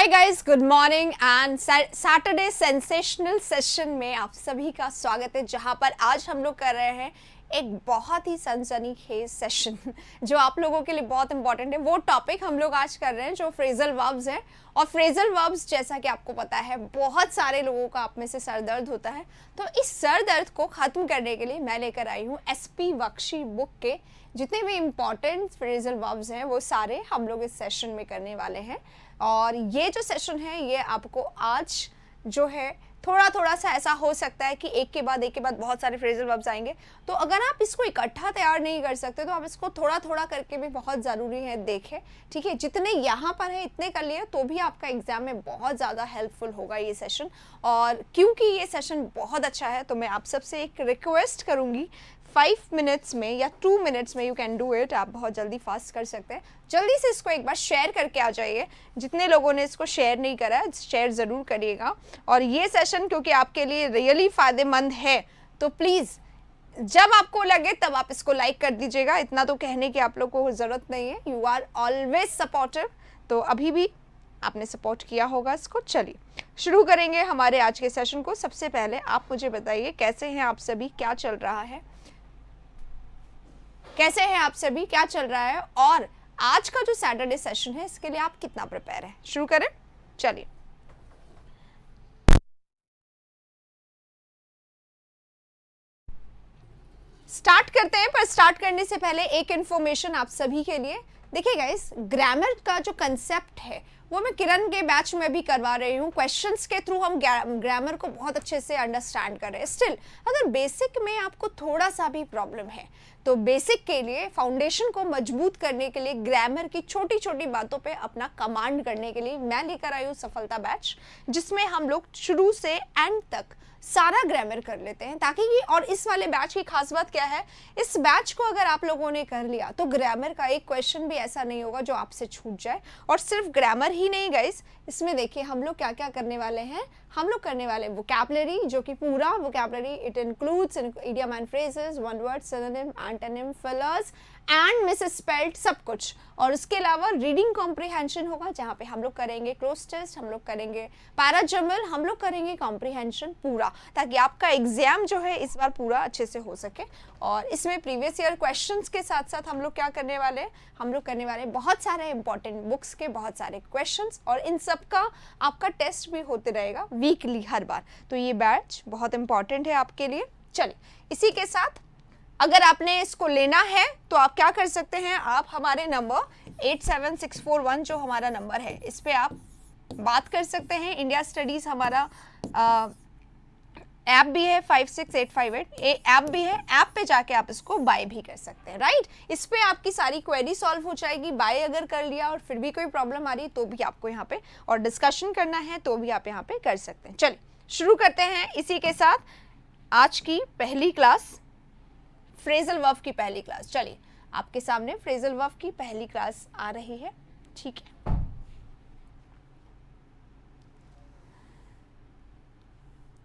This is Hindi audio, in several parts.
Guys, good morning and Saturday sensational session में आप सभी का स्वागत है, जहां पर आज हम लोग कर रहे हैं एक बहुत ही सनसनीखेज सेशन जो आप लोगों के लिए बहुत इंपॉर्टेंट है। वो टॉपिक हम लोग आज कर रहे हैं जो फ्रेजल वर्ब्स है। और फ्रेजल वर्ब्स, जैसा कि आपको पता है, बहुत सारे लोगों का आप में से सर दर्द होता है। तो इस सर दर्द को ख़त्म करने के लिए मैं लेकर आई हूँ एसपी बख्शी बुक के जितने भी इम्पॉर्टेंट फ्रेजल वर्ब्स हैं वो सारे हम लोग इस सेशन में करने वाले हैं। और ये जो सेशन है ये आपको आज जो है थोड़ा सा ऐसा हो सकता है कि एक के बाद बहुत सारे फ्रेजल वर्ब्स आएंगे। तो अगर आप इसको इकट्ठा तैयार नहीं कर सकते तो आप इसको थोड़ा करके भी बहुत ज़रूरी है देखें, ठीक है। जितने यहाँ पर है इतने कर लिए तो भी आपका एग्जाम में बहुत ज़्यादा हेल्पफुल होगा ये सेशन। और क्योंकि ये सेशन बहुत अच्छा है तो मैं आप सबसे एक रिक्वेस्ट करूँगी, 5 मिनट्स में या 2 मिनट्स में यू कैन डू इट। आप बहुत जल्दी फास्ट कर सकते हैं। जल्दी से इसको एक बार शेयर करके आ जाइए। जितने लोगों ने इसको शेयर नहीं करा है शेयर ज़रूर करिएगा। और ये सेशन क्योंकि आपके लिए रियली फ़ायदेमंद है तो प्लीज़ जब आपको लगे तब आप इसको लाइक कर दीजिएगा। इतना तो कहने की आप लोग को ज़रूरत नहीं है, यू आर ऑलवेज सपोर्टिव। तो अभी भी आपने सपोर्ट किया होगा इसको। चलिए शुरू करेंगे हमारे आज के सेशन को। सबसे पहले आप मुझे बताइए कैसे हैं आप सभी, क्या चल रहा है, कैसे हैं आप सभी, क्या चल रहा है। और आज का जो सैटरडे सेशन है इसके लिए आप कितना प्रिपेयर हैं। शुरू करें, चलिए। स्टार्ट करते हैं, पर स्टार्ट करने से पहले एक इंफॉर्मेशन आप सभी के लिए। देखिए गाइस, ग्रामर का जो कंसेप्ट है वो मैं किरण के बैच में भी करवा रही हूँ। क्वेश्चंस के थ्रू हम ग्रामर को बहुत अच्छे से अंडरस्टैंड कर रहे हैं। स्टिल अगर बेसिक में आपको थोड़ा सा भी प्रॉब्लम है तो बेसिक के लिए, फाउंडेशन को मजबूत करने के लिए, ग्रामर की छोटी छोटी बातों पे अपना कमांड करने के लिए मैं लेकर आई हूँ सफलता बैच, जिसमें हम लोग शुरू से एंड तक सारा ग्रामर कर लेते हैं। ताकि ये, और इस वाले बैच की खास बात क्या है, इस बैच को अगर आप लोगों ने कर लिया तो ग्रामर का एक क्वेश्चन भी ऐसा नहीं होगा जो आपसे छूट जाए। और सिर्फ ग्रामर ही नहीं गाइस, इसमें देखिए हम लोग क्या क्या करने वाले हैं। हम लोग करने वाले वोकैबुलरी, जो कि पूरा vocabulary it includes idiom and phrases, one word, synonym, antonym, fillers and misspelled, सब कुछ। और उसके अलावा रीडिंग कॉम्प्रिहेंशन होगा, जहाँ पे हम लोग करेंगे क्लोज टेस्ट, हम लोग करेंगे पैराजमल, हम लोग करेंगे कॉम्प्रिहेंशन पूरा, ताकि आपका एग्जाम जो है इस बार पूरा अच्छे से हो सके। और इसमें प्रीवियस ईयर क्वेश्चंस के साथ साथ हम लोग क्या करने वाले हैं, हम लोग करने वाले बहुत सारे इंपॉर्टेंट बुक्स के बहुत सारे क्वेश्चंस, और इन सब का आपका टेस्ट भी होते रहेगा वीकली हर बार। तो ये बैच बहुत इंपॉर्टेंट है आपके लिए। चलिए, इसी के साथ अगर आपने इसको लेना है तो आप क्या कर सकते हैं, आप हमारे नंबर 87641 जो हमारा नंबर है इस पे आप बात कर सकते हैं। इंडिया स्टडीज हमारा ऐप भी है, 56858 ऐप भी है। ऐप पे जाके आप इसको बाय भी कर सकते हैं, राइट। इस पे आपकी सारी क्वेरी सॉल्व हो जाएगी। बाय अगर कर लिया और फिर भी कोई प्रॉब्लम आ रही तो भी आपको यहाँ पे, और डिस्कशन करना है तो भी आप यहाँ पे कर सकते हैं। चलिए शुरू करते हैं इसी के साथ आज की पहली क्लास, फ्रेजल वर्ब की पहली क्लास। चलिए आपके सामने फ्रेजल वर्ब की पहली क्लास आ रही है, ठीक है।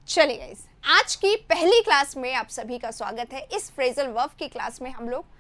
चलिए गाइस, आज की पहली क्लास में आप सभी का स्वागत है। इस फ्रेजल वर्ब की क्लास में हम लोग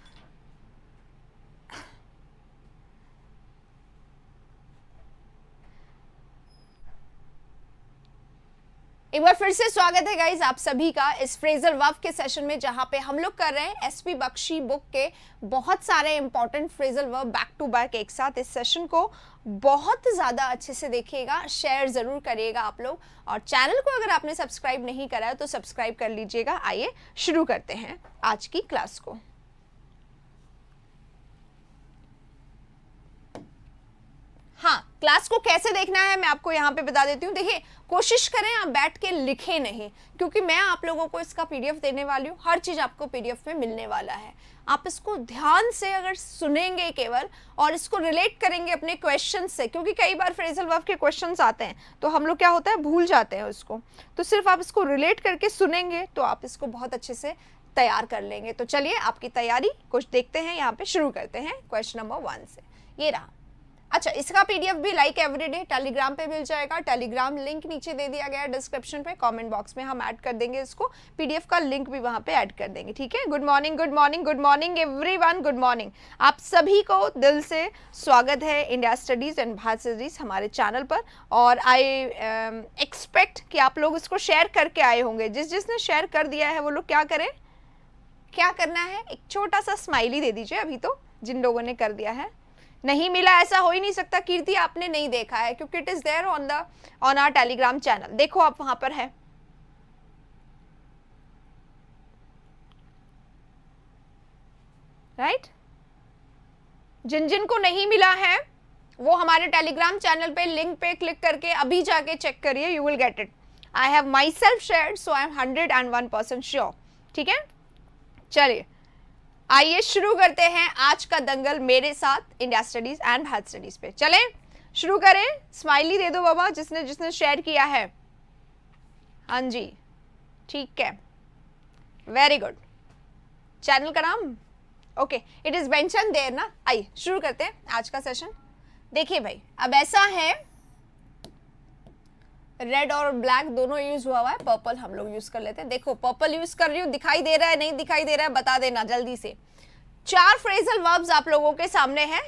एक बार फिर से स्वागत है गाइज आप सभी का इस फ्रेजल वर्ब के सेशन में, जहां पे हम लोग कर रहे हैं एसपी बख्शी बुक के बहुत सारे important phrasal verb back to back एक साथ। इस सेशन को बहुत ज़्यादा अच्छे से देखिएगा, शेयर ज़रूर करिएगा आप लोग। और चैनल को अगर आपने सब्सक्राइब नहीं करा है तो सब्सक्राइब कर लीजिएगा। आइए शुरू करते हैं आज की क्लास को। हाँ, क्लास को कैसे देखना है मैं आपको यहाँ पे बता देती हूँ। देखिए, कोशिश करें आप बैठ के लिखें नहीं, क्योंकि मैं आप लोगों को इसका पीडीएफ देने वाली हूँ। हर चीज़ आपको पीडीएफ में मिलने वाला है। आप इसको ध्यान से अगर सुनेंगे केवल और इसको रिलेट करेंगे अपने क्वेश्चन से, क्योंकि कई बार फ्रेजल वर्ब के क्वेश्चंस आते हैं तो हम लोग क्या होता है भूल जाते हैं उसको। तो सिर्फ आप इसको रिलेट करके सुनेंगे तो आप इसको बहुत अच्छे से तैयार कर लेंगे। तो चलिए आपकी तैयारी कुछ देखते हैं, यहाँ पे शुरू करते हैं क्वेश्चन नंबर 1 से। ये रहा, अच्छा, इसका पीडीएफ भी लाइक एवरीडे टेलीग्राम पे मिल जाएगा। टेलीग्राम लिंक नीचे दे दिया गया है डिस्क्रिप्शन पे, कमेंट बॉक्स में हम ऐड कर देंगे इसको, पीडीएफ का लिंक भी वहां पे ऐड कर देंगे, ठीक है। Good morning, good morning, good morning everyone, good morning. आप सभी को दिल से स्वागत है India studies and Bharat studies हमारे चैनल पर। और आई एक्सपेक्ट कि आप लोग इसको शेयर करके आए होंगे। जिसने शेयर कर दिया है वो लोग क्या करें, क्या करना है, एक छोटा सा स्माइली दे दीजिए अभी तो, जिन लोगों ने कर दिया है। नहीं मिला ऐसा हो ही नहीं सकता कीर्ति, आपने नहीं देखा है, क्योंकि it is there on our Telegram channel. देखो आप वहां पर है, राइट। जिन जिन को नहीं मिला है वो हमारे टेलीग्राम चैनल पे लिंक पे क्लिक करके अभी जाके चेक करिए, you will get it. I have my self shared, so I am 101% sure, ठीक है। चलिए आइए शुरू करते हैं आज का दंगल मेरे साथ India studies and Bharat studies पे। चले शुरू करें। स्माइली दे दो बाबा जिसने जिसने शेयर किया है। हाँ जी, ठीक है, वेरी गुड। चैनल का नाम okay, it is mention there ना। आइए शुरू करते हैं आज का सेशन। देखिए भाई, अब ऐसा है, रेड और ब्लैक दोनों यूज हुआ है, पर्पल हम लोग यूज कर लेते हैं। देखो पर्पल यूज कर रही हूँ, दिखाई दे रहा है नहीं दिखाई दे रहा है बता देना जल्दी से। 4 फ्रेजल वर्ब्स आप लोगों के सामने हैं।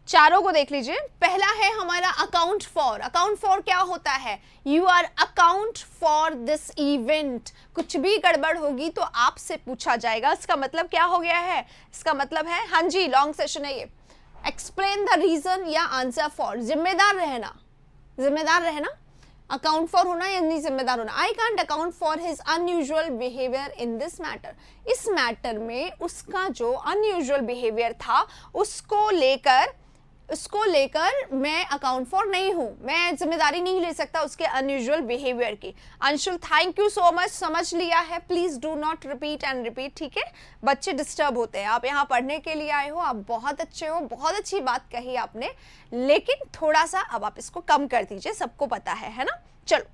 चारों को देख लीजिए। पहला है हमारा अकाउंट फॉर। अकाउंट फॉर क्या होता है, you are account for this event. कुछ भी गड़बड़ होगी तो आपसे पूछा जाएगा। इसका मतलब क्या हो गया है, इसका मतलब है, हाँ जी लॉन्ग सेशन है ये, एक्सप्लेन द रीजन या आंसर फॉर। जिम्मेदार रहना, जिम्मेदार रहना, अकाउंट फॉर होना या नहीं जिम्मेदार होना। I can't account for his unusual behaviour in this matter. इस मैटर में उसका जो अनयूजुअल बिहेवियर था उसको लेकर मैं अकाउंट फॉर नहीं हूं, मैं जिम्मेदारी नहीं ले सकता उसके अनयूजुअल बिहेवियर की। Anshul thank you so much, समझ लिया है। Please do not repeat and repeat, ठीक है। बच्चे डिस्टर्ब होते हैं, आप यहाँ पढ़ने के लिए आए हो, आप बहुत अच्छे हो, बहुत अच्छी बात कही आपने, लेकिन थोड़ा सा अब आप इसको कम कर दीजिए, सबको पता है ना। चलो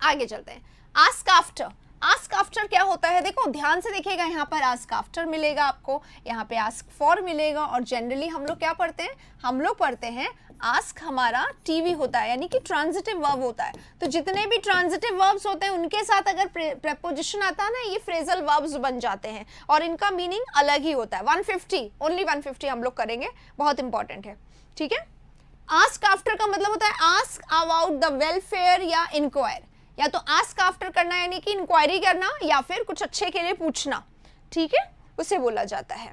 आगे चलते हैं। Ask after. आस्क आफ्टर क्या होता है, देखो ध्यान से देखिएगा, यहाँ पर आस्क आफ्टर मिलेगा आपको, यहाँ पे आस्क फॉर मिलेगा। और जनरली हम लोग क्या पढ़ते हैं, हम लोग पढ़ते हैं आस्क हमारा टीवी होता है, यानी कि ट्रांजिटिव वर्ब होता है। तो जितने भी ट्रांजिटिव वर्ब्स होते हैं उनके साथ अगर प्रेपोजिशन आता है ना, ये फ्रेजल वर्ब्स बन जाते हैं और इनका मीनिंग अलग ही होता है। 150 ओनली 150 हम लोग करेंगे, बहुत इंपॉर्टेंट है, ठीक है। आस्क आफ्टर का मतलब होता है आस्क अबाउट द वेलफेयर या इंक्वायर। या तो आस्क आफ्टर करना यानी कि इंक्वायरी करना, या फिर कुछ अच्छे के लिए पूछना, ठीक है, उसे बोला जाता है।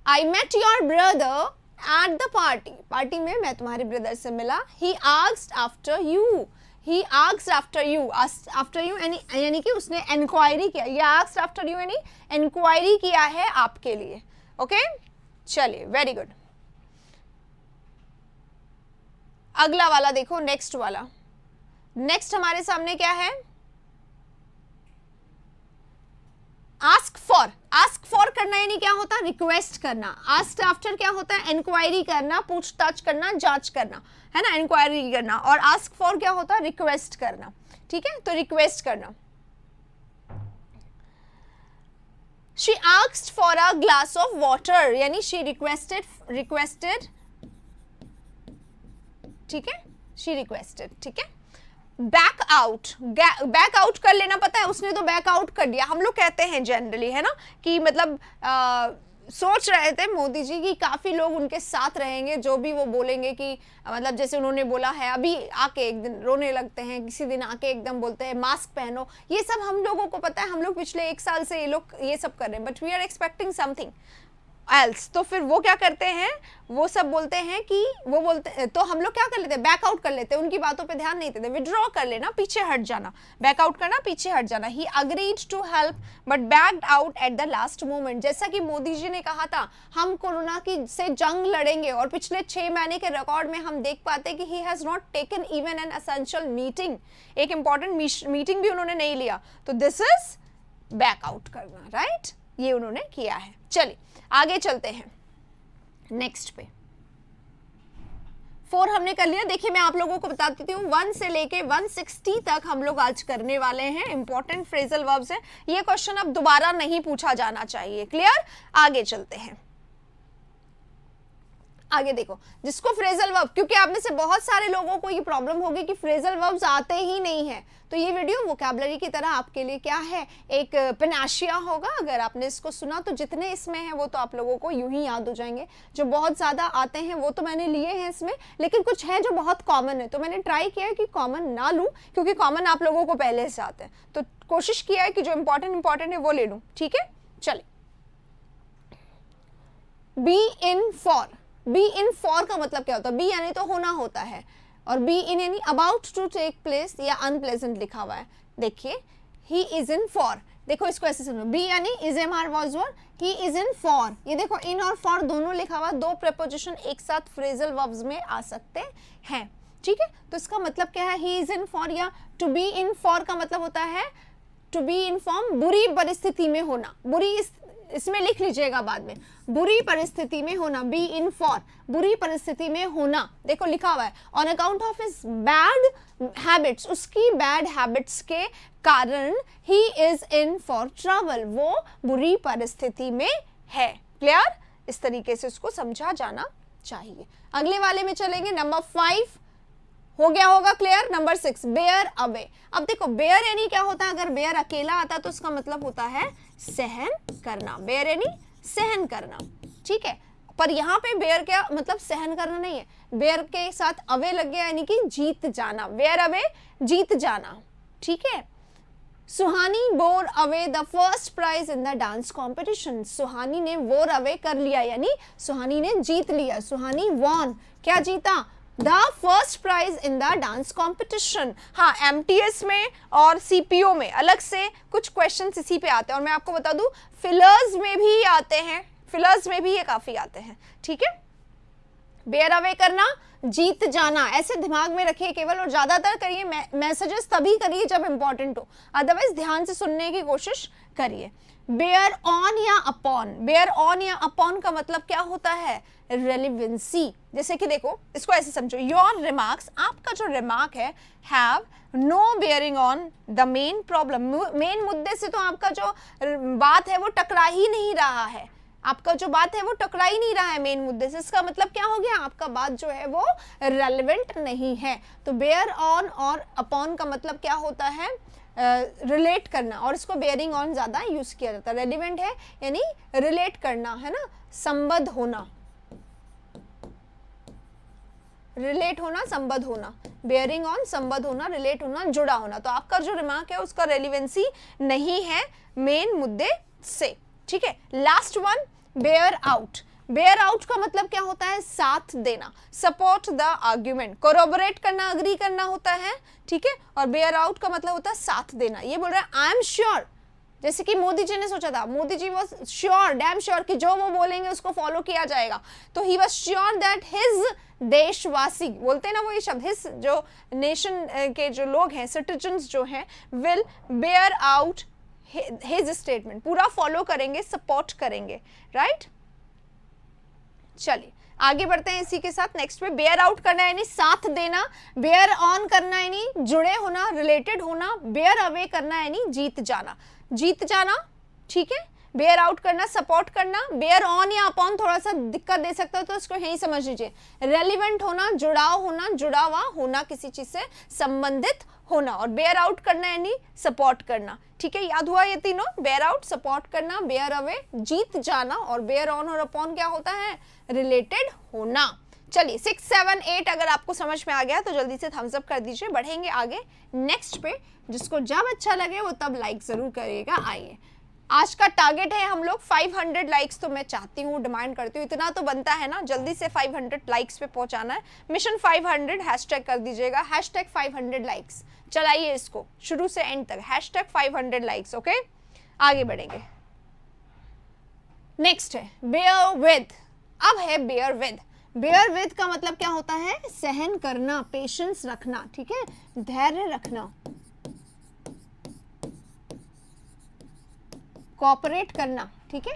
I met your brother at the party. Party में मैं तुम्हारे ब्रदर से मिला। He asked after you. He asked after you. After you यानी कि उसने इंक्वायरी किया। ये आस्क्ड आफ्टर यू यानी इंक्वायरी किया है आपके लिए, ओके। चलिए वेरी गुड। अगला वाला देखो, नेक्स्ट वाला। नेक्स्ट हमारे सामने क्या है, आस्क फॉर। आस्क फॉर करना यानी क्या होता है, रिक्वेस्ट करना। आस्क आफ्टर क्या होता है, इंक्वायरी करना, पूछताछ करना, जांच करना, है ना, इंक्वायरी करना। और आस्क फॉर क्या होता है, रिक्वेस्ट करना, ठीक है। तो रिक्वेस्ट करना। She asked for a glass of water, यानी शी रिक्वेस्टेड, ठीक है, शी रिक्वेस्टेड, ठीक है। Back out. बैक आउट कर लेना, पता है उसने तो बैक आउट कर दिया। हम लोग कहते हैं जनरली, है ना, कि मतलब सोच रहे थे मोदी जी की काफी लोग उनके साथ रहेंगे, जो भी वो बोलेंगे कि मतलब जैसे उन्होंने बोला है, अभी आके एक दिन रोने लगते हैं, किसी दिन आके एकदम बोलते हैं मास्क पहनो। ये सब हम लोगों को पता है, हम लोग पिछले 1 साल से ये लोग ये सब कर रहे हैं, but we are expecting something else. तो फिर वो क्या करते हैं, वो सब बोलते हैं कि वो बोलते हैं, तो हम लोग क्या कर लेते हैं, बैक आउट कर लेते हैं, उनकी बातों पे ध्यान नहीं देते, विड्रॉ कर लेना, पीछे हट जाना। बैक आउट करना, पीछे हट जाना। He agreed to help but backed out at the last moment. जैसा कि मोदी जी ने कहा था हम कोरोना की से जंग लड़ेंगे, और पिछले 6 महीने के रिकॉर्ड में हम देख पाते कि he has not taken even an essential meeting. एक इंपॉर्टेंट मीटिंग भी उन्होंने नहीं लिया। तो दिस इज बैक आउट करना, राइट, ये उन्होंने किया है। चलिए आगे चलते हैं नेक्स्ट पे। 4 हमने कर लिया। देखिए मैं आप लोगों को बता देती हूँ 1 से लेके 160 तक हम लोग आज करने वाले हैं। इंपॉर्टेंट फ्रेजल वर्ब्स है। ये क्वेश्चन अब दोबारा नहीं पूछा जाना चाहिए। क्लियर? आगे चलते हैं। आगे देखो, जिसको फ्रेजल वर्ब, क्योंकि आप में से बहुत सारे लोगों को ये प्रॉब्लम होगी कि फ्रेजल वर्ब्स आते ही नहीं है, तो ये वीडियो वोकैबुलरी की तरह आपके लिए क्या है, एक पेनाशिया होगा। अगर आपने इसको सुना तो जितने इसमें हैं वो तो आप लोगों को यूं ही याद हो जाएंगे। जो बहुत ज़्यादा आते हैं वो तो मैंने लिए हैं इसमें, लेकिन कुछ है जो बहुत कॉमन है, तो मैंने ट्राई किया है कि कॉमन ना लूँ, क्योंकि कॉमन आप लोगों को पहले से आते हैं, तो कोशिश किया है कि जो इंपॉर्टेंट है वो ले लूँ। ठीक है, चलिए। Be in for, be in for का मतलब क्या होता है? बी यानी तो होना होता है, और बी इन यानी अबाउट टू टेक प्लेस या अनप्लेजेंट लिखा हुआ है। देखिए, ही इज इन फॉर, देखो इसको ऐसे सुनो, बी यानी is am are was were, he is in for. ये देखो इन और फॉर दोनों लिखा हुआ, दो प्रेपोजिशन एक साथ फ्रेजल वर्ब्स में आ सकते हैं। ठीक है, तो इसका मतलब क्या है? ही इज इन फॉर या टू बी इन फॉर का मतलब होता है टू बी इन फॉर्म, बुरी परिस्थिति में होना। बुरी इसमें लिख लीजिएगा बाद में, बुरी परिस्थिति में होना, बी इन फॉर, बुरी परिस्थिति में होना। देखो लिखा हुआ है on account of his bad habits, उसकी बैड हैबिट्स के कारण ही इज इन फॉर ट्रबल, वो बुरी परिस्थिति में है। क्लियर? इस तरीके से उसको समझा जाना चाहिए। अगले वाले में चलेंगे, नंबर 5 हो गया होगा क्लियर। Number 6, bear away. अब देखो बेयर यानी क्या होता है? अगर बेयर अकेला आता है तो उसका मतलब होता है सहन करना। बेयर यानी सहन करना, ठीक है। पर यहाँ पे बेयर क्या मतलब? सहन करना नहीं है, बेयर के साथ अवे लग गया यानी कि जीत जाना। बेयर अवे, जीत जाना, ठीक है। Suhani bore away the first prize in the dance competition. Suhani ने बोर अवे कर लिया यानी सुहानी ने जीत लिया। सुहानी वॉन, क्या जीता? The first prize in the dance competition. हाँ, एमटीएस में और सीपीओ में अलग से कुछ क्वेश्चन इसी पे आते हैं, और मैं आपको बता दूं फिलर्स में भी आते हैं, फिलर्स में भी ये काफी आते हैं। ठीक है, बेयर अवे करना, जीत जाना, ऐसे दिमाग में रखिए केवल, और ज्यादातर करिए मैसेजेस तभी करिए जब इंपॉर्टेंट हो, अदरवाइज ध्यान से सुनने की कोशिश करिए। बेयर ऑन या अपॉन, बेयर ऑन या अपॉन का मतलब क्या होता है? रेलिवेंसी। जैसे कि देखो इसको ऐसे समझो, योर रिमार्क्स, आपका जो रिमार्क है, have no bearing on the main problem. Main मुद्दे से तो आपका जो बात है वो टकरा ही नहीं रहा है, आपका जो बात है वो टकरा ही नहीं रहा है मेन मुद्दे से। इसका मतलब क्या हो गया? आपका बात जो है वो रेलेवेंट नहीं है। तो बेयर ऑन और अपॉन का मतलब क्या होता है? रिलेट करना, और इसको बेयरिंग ऑन ज्यादा यूज किया जाता है। रेलिवेंट है यानी रिलेट करना, है ना, संबद्ध होना, रिलेट होना, संबद्ध होना, बेयरिंग ऑन, संबद्ध होना, रिलेट होना, जुड़ा होना। तो आपका जो रिमार्क है उसका रेलिवेंसी नहीं है मेन मुद्दे से। ठीक है, last one, bear out. Bear out का मतलब क्या होता है? साथ देना, सपोर्ट द आर्ग्यूमेंट, कोरोबोरेट करना, अग्री करना होता है। ठीक है, और बेयर आउट का मतलब होता है साथ देना। ये बोल रहा है आई एम श्योर, जैसे कि मोदी जी ने सोचा था, Modi ji was sure, damn sure कि जो वो बोलेंगे उसको फॉलो किया जाएगा। तो he was sure that his देशवासी, बोलते हैं ना वो ये शब्द, हिज जो नेशन के जो लोग हैं, सिटीजन्स जो हैं, will bear out his statement, पूरा फॉलो करेंगे, सपोर्ट करेंगे। राइट, चलिए आगे बढ़ते हैं इसी के साथ। नेक्स्ट पे बेयर आउट करना यानी साथ देना, बेयर ऑन करना यानी जुड़े होना, रिलेटेड होना, बेयर अवे करना यानी जीत जाना, जीत जाना। ठीक है, बेयर आउट करना, सपोर्ट करना। बेयर ऑन या अपॉन थोड़ा सा दिक्कत दे सकता है, तो इसको यही समझ लीजिए, रेलिवेंट होना, जुड़ाव होना, जुड़ा हुआ होना, किसी चीज से संबंधित होना। और बेयर आउट करना यानी सपोर्ट करना। ठीक है, याद हुआ ये तीनों? बेयर आउट, सपोर्ट करना, बेयर अवे, जीत जाना, और बेयर ऑन और अपॉन क्या होता है? रिलेटेड होना। चलिए 6, 7, 8 अगर आपको समझ में आ गया तो जल्दी से थम्स अप कर दीजिए। बढ़ेंगे आगे नेक्स्ट पे, जिसको जब अच्छा लगे वो तब लाइक जरूर करिएगा। आइए, आज का टारगेट है हम लोग 500 लाइक्स, तो मैं चाहती हूँ, डिमांड करती हूँ, इतना तो बनता है ना, जल्दी से 500 लाइक्स पे पहुंचाना है। मिशन 500 हैशटैग कर दीजिएगा, हैशटैग 500 लाइक्स। चलाइए इसको शुरू से एंड तक, हैशटैग 500 लाइक्स। ओके, आगे बढ़ेंगे। नेक्स्ट है बेयर विद। अब है बेयर विद। बेयर विद का मतलब क्या होता है? सहन करना, पेशेंस रखना, ठीक है, धैर्य रखना, कोऑपरेट करना। ठीक है,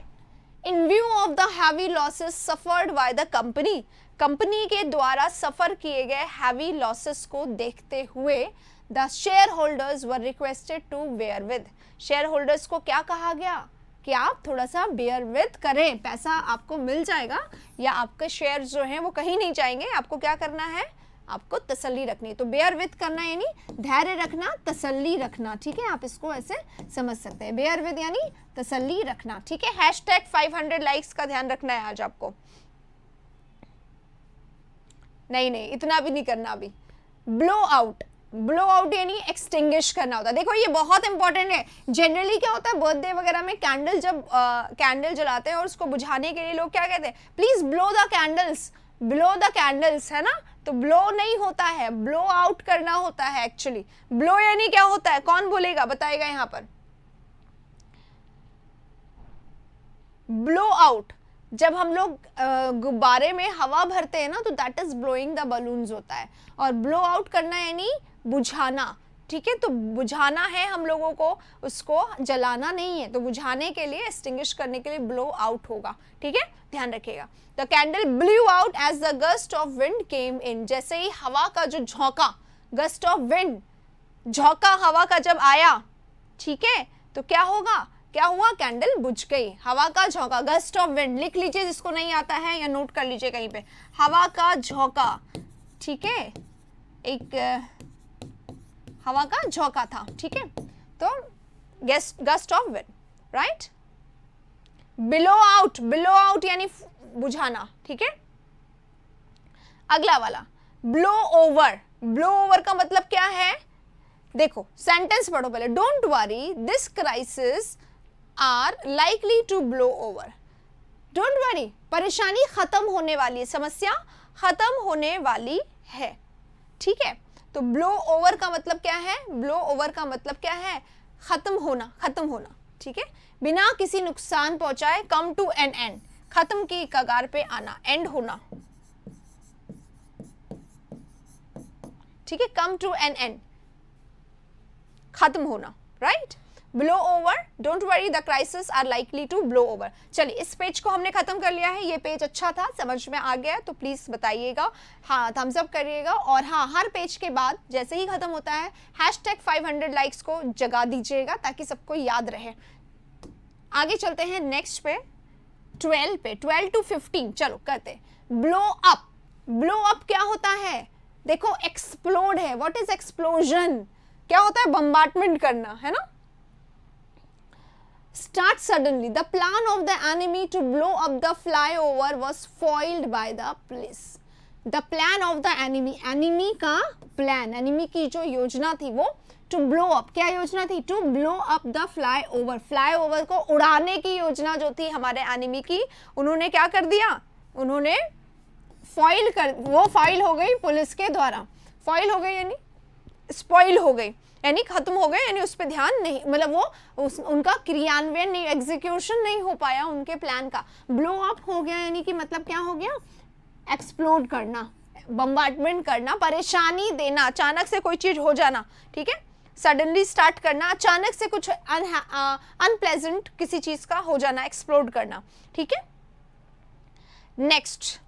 इन view of the heavy losses suffered by the company, company के द्वारा सफर किए गए हैवी लॉसेस को देखते हुए the shareholders were requested to bear with. Shareholders को क्या कहा गया कि आप थोड़ा सा बेयर विद करें, पैसा आपको मिल जाएगा या आपके शेयर जो हैं वो कहीं नहीं जाएंगे, आपको क्या करना है, आपको तसल्ली रखनी है। तो बेयर विद करना यानी धैर्य रखना, तसल्ली रखना, ठीक है, आप इसको ऐसे समझ सकते हैं। बेयर विद यानी तसल्ली रखना, ठीक है। हैशटैग 500 लाइक्स का ध्यान रखना है आज आपको। नहीं इतना भी नहीं करना अभी। ब्लो आउट, ब्लो आउट यानी एक्सटिंग्विश करना होता है। देखो ये बहुत इंपॉर्टेंट है। जनरली क्या होता है बर्थडे वगैरह में कैंडल, जब कैंडल जलाते हैं और उसको बुझाने के लिए लोग क्या कहते हैं, please blow the candles, blow the candles, है ना। तो ब्लो नहीं होता है, ब्लो आउट करना होता है एक्चुअली। ब्लो यानी क्या होता है, कौन बोलेगा, बताएगा यहाँ पर। ब्लो आउट, जब हम लोग गुब्बारे में हवा भरते हैं ना तो that is blowing the balloons होता है। और ब्लो आउट करना यानी बुझाना, ठीक है। तो बुझाना है हम लोगों को, उसको जलाना नहीं है। तो बुझाने के लिए, एक्सटिंग्विश करने के लिए ब्लो आउट होगा, ठीक है, ध्यान रखिएगा। The candle blew out as the gust of wind came in. जैसे ही हवा का जो झोंका, गस्ट ऑफ विंड, झोंका हवा का जब आया, ठीक है, तो क्या होगा, क्या हुआ, कैंडल बुझ गई। हवा का झोंका, गस्ट ऑफ विंड, लिख लीजिए जिसको नहीं आता है या नोट कर लीजिए कहीं पे, हवा का झोंका, ठीक है, एक हवा का झोंका था, ठीक है। तो gust of wind, right. Below out, below out यानी बुझाना, ठीक है। अगला वाला ब्लो ओवर। ब्लो ओवर का मतलब क्या है, देखो सेंटेंस पढ़ो पहले। Don't worry this crisis are likely to blow over. Don't worry, परेशानी खत्म होने वाली है, समस्या खत्म होने वाली है, ठीक है। तो ब्लो ओवर का मतलब क्या है, ब्लो ओवर का मतलब क्या है, खत्म होना, खत्म होना, ठीक है, बिना किसी नुकसान पहुंचाए। कम टू एन एंड, खत्म की कगार पे आना, एंड होना, ठीक है। कम टू एन एंड, खत्म होना, right. Blow over, don't worry the crisis are likely to blow over. चलिए इस पेज को हमने खत्म कर लिया है। ये पेज अच्छा था, समझ में आ गया तो प्लीज बताइएगा, हाँ थम्स अप करिएगा। और हाँ, हर पेज के बाद जैसे ही खत्म होता है हैशटैग 500 लाइक्स को जगा दीजिएगा ताकि सबको याद रहे। आगे चलते हैं नेक्स्ट पे, 12 पे, 12 to 15 चलो करते। ब्लो अप, ब्लो अप क्या होता है, देखो एक्सप्लोड है। व्हाट इज एक्सप्लोजन, क्या होता है, बम्बार्टमेंट करना, है ना। Start suddenly. The plan of the enemy to blow up the flyover was foiled by the police. The plan of the enemy, enemy का plan, enemy की जो योजना थी वो to blow up, क्या योजना थी, to blow up the flyover, flyover को उड़ाने की योजना जो थी हमारे enemy की, उन्होंने क्या कर दिया, उन्होंने फॉइल कर, वो फाइल हो गई पुलिस के द्वारा। फॉइल हो गई यानी स्पॉइल हो गई, यानी खत्म हो गए, यानी उस पर ध्यान नहीं, मतलब वो उनका क्रियान्वयन नहीं, एग्जीक्यूशन नहीं हो पाया उनके प्लान का। ब्लो अप हो गया यानी कि मतलब क्या हो गया, एक्सप्लोड करना, बम्बार्टमेंट करना, परेशानी देना, अचानक से कोई चीज हो जाना, ठीक है, सडनली स्टार्ट करना, अचानक से कुछ अनप्लेजेंट किसी चीज का हो जाना, एक्सप्लोड करना, ठीक है। नेक्स्ट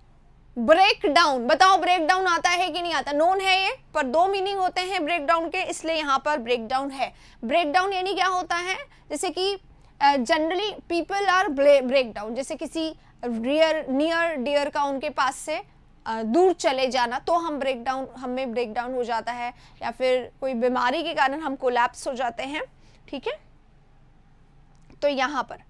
ब्रेक डाउन, बताओ ब्रेक डाउन आता है कि नहीं आता, नोन है ये, पर दो मीनिंग होते हैं ब्रेक डाउन के, इसलिए यहाँ पर ब्रेक डाउन है। ब्रेक डाउन यानी क्या होता है, जैसे कि generally people are break down, जैसे किसी नियर डियर का उनके पास से दूर चले जाना तो हम ब्रेक डाउन, हमें ब्रेक डाउन हो जाता है, या फिर कोई बीमारी के कारण हम कोलैप्स हो जाते हैं, ठीक है। तो यहाँ पर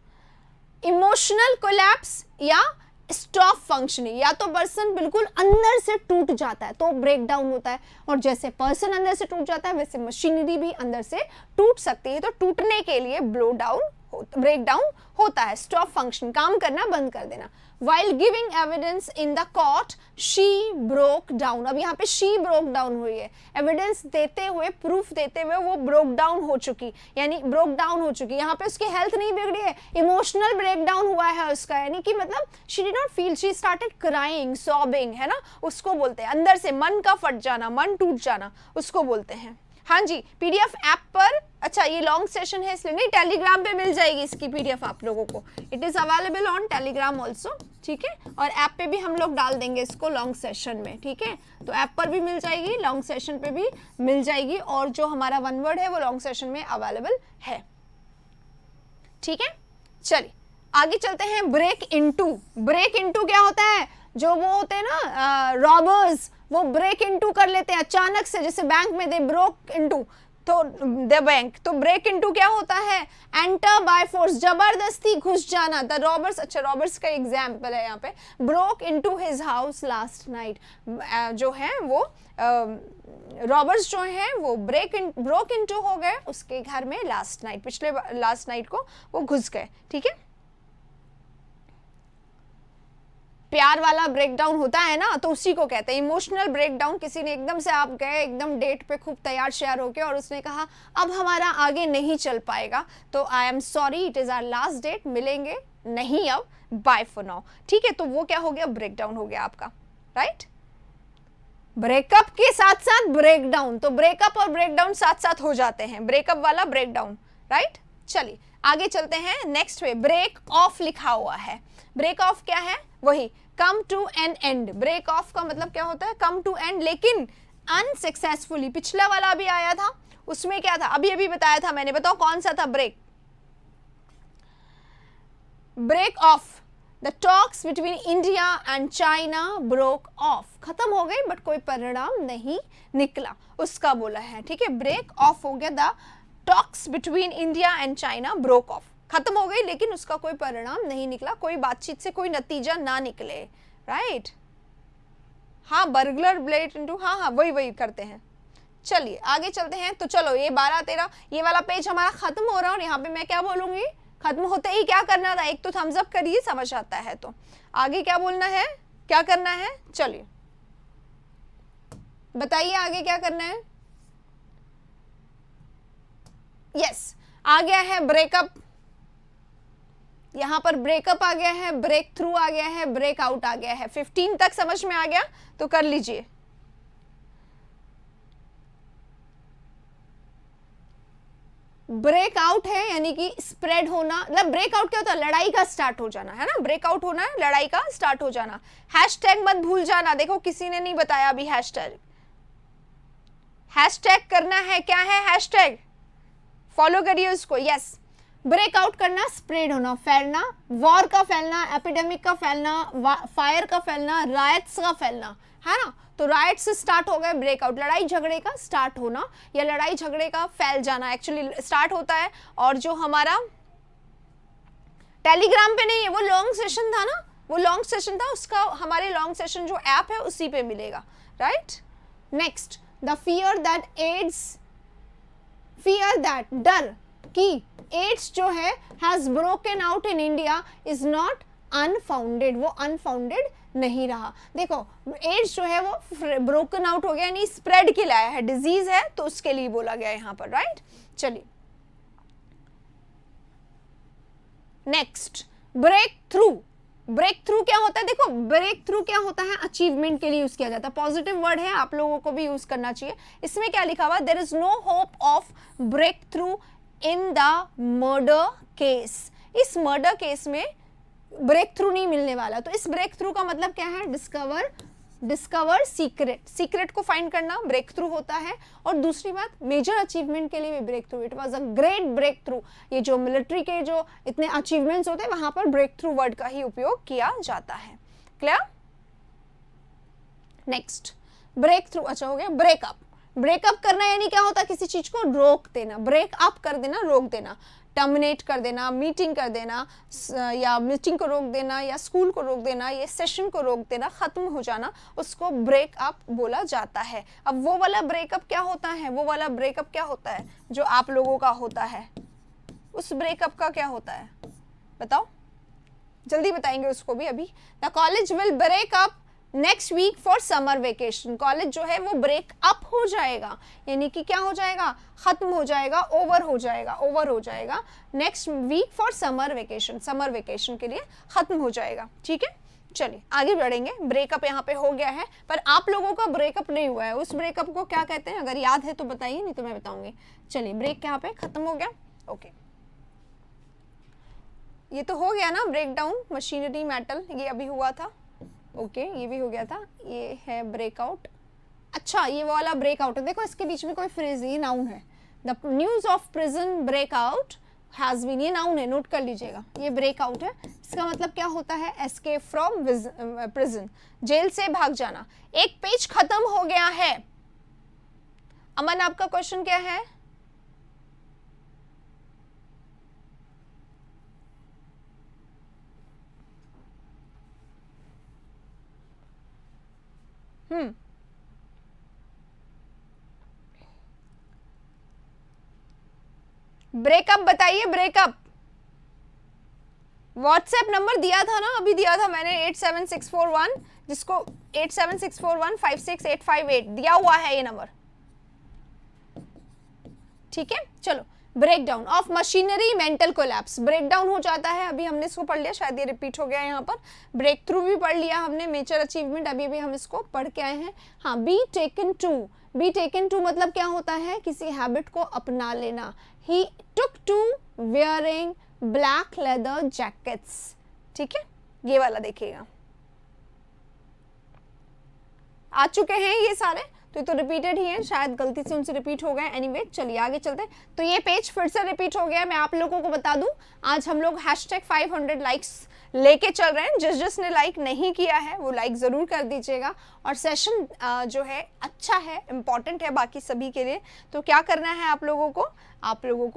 इमोशनल कोलैप्स या स्टॉप फंक्शनिंग, या तो पर्सन बिल्कुल अंदर से टूट जाता है तो ब्रेक डाउन होता है, और जैसे पर्सन अंदर से टूट जाता है वैसे मशीनरी भी अंदर से टूट सकती है। तो टूटने के लिए ब्रेक डाउन होता है, स्टॉप फंक्शन, काम करना बंद कर देना। While giving evidence in the court, she broke down. अब यहाँ पे she broke down हुई है, एविडेंस देते हुए, प्रूफ देते हुए वो ब्रोक डाउन हो चुकी, यानी ब्रोक डाउन हो चुकी। यहाँ पे उसकी हेल्थ नहीं बिगड़ी है, इमोशनल ब्रेक डाउन हुआ है उसका, यानी कि मतलब she did not feel, she started crying, sobbing, है ना, उसको बोलते हैं अंदर से मन का फट जाना, मन टूट जाना, उसको बोलते हैं। हाँ जी, पीडीएफ ऐप पर, अच्छा ये लॉन्ग सेशन है इसलिए नहीं, टेलीग्राम पे मिल जाएगी इसकी पीडीएफ आप लोगों को। It is available on Telegram also, ठीक है, और ऐप पे भी हम लोग डाल देंगे इसको लॉन्ग सेशन में, ठीक है। तो ऐप पर भी मिल जाएगी, लॉन्ग सेशन पे भी मिल जाएगी, और जो हमारा वन वर्ड है वो लॉन्ग सेशन में अवेलेबल है, ठीक है। चलिए आगे चलते हैं। ब्रेक इनटू, ब्रेक इनटू क्या होता है? जो वो होते हैं ना रॉबर्स, वो ब्रेक इनटू कर लेते हैं अचानक से, जैसे बैंक में दे ब्रोक इनटू, तो द बैंक, तो ब्रेक इनटू क्या होता है? एंटर बाय फोर्स, जबरदस्ती घुस जाना। द रॉबर्स, अच्छा रॉबर्स का एग्जाम्पल है यहाँ पे, broke into his house last night, जो है वो रॉबर्स जो हैं वो ब्रोक इनटू हो गए उसके घर में लास्ट नाइट, पिछले लास्ट नाइट को वो घुस गए, ठीक है। प्यार वाला ब्रेकडाउन होता है ना, तो उसी को कहते हैं इमोशनल ब्रेकडाउन। किसी ने एकदम से, आप गए एकदम डेट पे खूब तैयार श्यार होके और उसने कहा अब हमारा आगे नहीं चल पाएगा, तो I am sorry, it is our last date, मिलेंगे नहीं अब, बाय फॉर नाउ, ठीक है। तो वो क्या हो गया? ब्रेकडाउन हो गया आपका, राइट। ब्रेकअप के साथ साथ ब्रेकडाउन, तो ब्रेकअप और ब्रेकडाउन साथ साथ हो जाते हैं, ब्रेकअप वाला ब्रेकडाउन, राइट। चलिए आगे चलते हैं। नेक्स्ट वे ब्रेक ऑफ लिखा हुआ है। ब्रेक ऑफ क्या है? वही come to an end. Break off का मतलब क्या होता है? कम टू एंड, लेकिन अनसक्सेसफुली। पिछला वाला भी आया था, उसमें क्या था? अभी अभी बताया था मैंने, बताओ कौन सा था? Break, break off. The talks between India and China broke off, खत्म हो गई बट कोई परिणाम नहीं निकला, उसका बोला है, ठीक है। ब्रेक ऑफ हो गया, the talks between India and China broke off, खत्म हो गई लेकिन उसका कोई परिणाम नहीं निकला, कोई बातचीत से कोई नतीजा ना निकले, राइट। हाँ, बर्गलर ब्लेड इनटू, हाँ हाँ वही करते हैं। चलिए आगे चलते हैं। तो चलो ये 12-13 ये वाला पेज हमारा खत्म हो रहा है, और यहाँ पे मैं क्या बोलूंगी? खत्म होते ही क्या करना था? एक तो थम्स अप करिए, समझ आता है तो। आगे क्या बोलना है, क्या करना है? चलिए बताइए आगे क्या करना है। यस, आ गया है ब्रेकअप, यहां पर ब्रेकअप आ गया है, ब्रेक थ्रू आ गया है, ब्रेक आउट आ गया है। 15 तक समझ में आ गया तो कर लीजिए। ब्रेकआउट है यानी कि स्प्रेड होना, मतलब ब्रेकआउट क्या होता है? लड़ाई का स्टार्ट हो जाना, है ना। ब्रेकआउट होना है, लड़ाई का स्टार्ट हो जाना। हैशटैग मत भूल जाना, देखो किसी ने नहीं बताया अभी हैशटैग। हैशटैग करना है, क्या है हैशटैग? फॉलो करिए उसको। यस, ब्रेकआउट करना, स्प्रेड होना, फैलना, वॉर का फैलना, एपिडेमिक का फैलना, फायर का फैलना, रायट्स का फैलना, है ना। तो राइट से स्टार्ट हो गए ब्रेकआउट, लड़ाई झगड़े का स्टार्ट होना या लड़ाई झगड़े का फैल जाना एक्चुअली स्टार्ट होता है। और जो हमारा टेलीग्राम पे नहीं है, वो लॉन्ग सेशन था ना, वो लॉन्ग सेशन था, उसका हमारे लॉन्ग सेशन जो ऐप है उसी पे मिलेगा, right. Next, the fear that adds, fear that, डर कि एड्स जो है has broken out in India is not unfounded, वो अनफाउंडेड नहीं रहा। देखो एड्स जो है वो ब्रोकन आउट हो गया, यानी स्प्रेड के लाया है, डिजीज है तो उसके लिए बोला गया यहाँ पर, राइट। चलिए next, break through. Break through क्या होता है? देखो ब्रेक थ्रू क्या होता है? अचीवमेंट के लिए यूज किया जाता है, पॉजिटिव वर्ड है, आप लोगों को भी यूज करना चाहिए। इसमें क्या लिखा हुआ? There is no hope of break through in the murder case. इस मर्डर केस में ब्रेक थ्रू नहीं मिलने वाला। तो इस ब्रेक थ्रू का मतलब क्या है? डिस्कवर सीक्रेट, सीक्रेट को फाइंड करना ब्रेक थ्रू होता है। और दूसरी बात, मेजर अचीवमेंट के लिए भी break through, it was a great break through. ये जो मिलिट्री के जो इतने अचीवमेंट्स होते हैं वहां पर ब्रेक थ्रू वर्ड का ही उपयोग किया जाता है। क्लियर? नेक्स्ट, ब्रेक थ्रू, अच्छा हो गया। ब्रेकअप, ब्रेकअप करना यानी क्या होता है? किसी चीज को रोक देना, ब्रेक अप कर देना, रोक देना, टर्मिनेट कर देना, मीटिंग कर देना, या मीटिंग को रोक देना, या स्कूल को रोक देना, या सेशन को रोक देना, खत्म हो जाना, उसको ब्रेक अप बोला जाता है। अब वो वाला ब्रेकअप क्या होता है? वो वाला ब्रेकअप क्या होता है जो आप लोगों का होता है? उस ब्रेकअप का क्या होता है बताओ, जल्दी बताएंगे उसको भी अभी। The college will break up next week for summer vacation. College जो है वो ब्रेक अप हो जाएगा, यानी कि क्या हो जाएगा? खत्म हो जाएगा, ओवर हो जाएगा, ओवर हो जाएगा next week for summer vacation, summer vacation के लिए खत्म हो जाएगा, ठीक है। चलिए आगे बढ़ेंगे। ब्रेकअप यहाँ पे हो गया है, पर आप लोगों का ब्रेकअप नहीं हुआ है। उस ब्रेकअप को क्या कहते हैं, अगर याद है तो बताइए, नहीं तो मैं बताऊंगी। चलिए ब्रेक यहाँ पे खत्म हो गया। ओके, ये तो हो गया ना ब्रेक डाउन मशीनरी मेटल, ये अभी हुआ था। ओके, ये भी हो गया था। ये है ब्रेकआउट। अच्छा, ये वाला ब्रेकआउट है, देखो इसके बीच में कोई फ्रेज, ये नाउन है। The news of prison breakout has been, ये नाउन है, नोट कर लीजिएगा। ये ब्रेकआउट है, इसका मतलब क्या होता है, एस्केप फ्रॉम प्रिजन, जेल से भाग जाना। एक पेज खत्म हो गया है। अमन, आपका क्वेश्चन क्या है? ब्रेकअप बताइए, ब्रेकअप। व्हाट्सएप नंबर दिया था ना, अभी दिया था मैंने 87641, जिसको 87641568558 दिया हुआ है ये नंबर, ठीक है। चलो, breakdown of machinery mental collapse, breakdown हो जाता है। अभी हमने इसको पढ़ लिया, शायद ये रिपीट हो गया है यहाँ पर। ब्रेक थ्रू भी पढ़ लिया हमने, मेजर अचीवमेंट अभी भी हम इसको पढ़ के आए हैं। हाँ, be taken to, be taken to मतलब क्या होता है, किसी हैबिट को अपना लेना। He took to wearing black leather jackets, ठीक है, ये वाला देखिएगा। आ चुके हैं ये सारे, तो ये तो रिपीटेड ही है, शायद गलती से उनसे रिपीट हो गए। एनीवे, चलिए आगे चलते हैं। तो ये पेज फिर से रिपीट हो गया। मैं आप लोगों को बता दूं, आज हम लोग #500 लाइक्स लेके चल रहे हैं। जिसने लाइक नहीं किया है वो लाइक ज़रूर कर दीजिएगा। और सेशन जो है अच्छा है, इम्पॉर्टेंट है बाकी सभी के लिए। तो क्या करना है आप लोगों को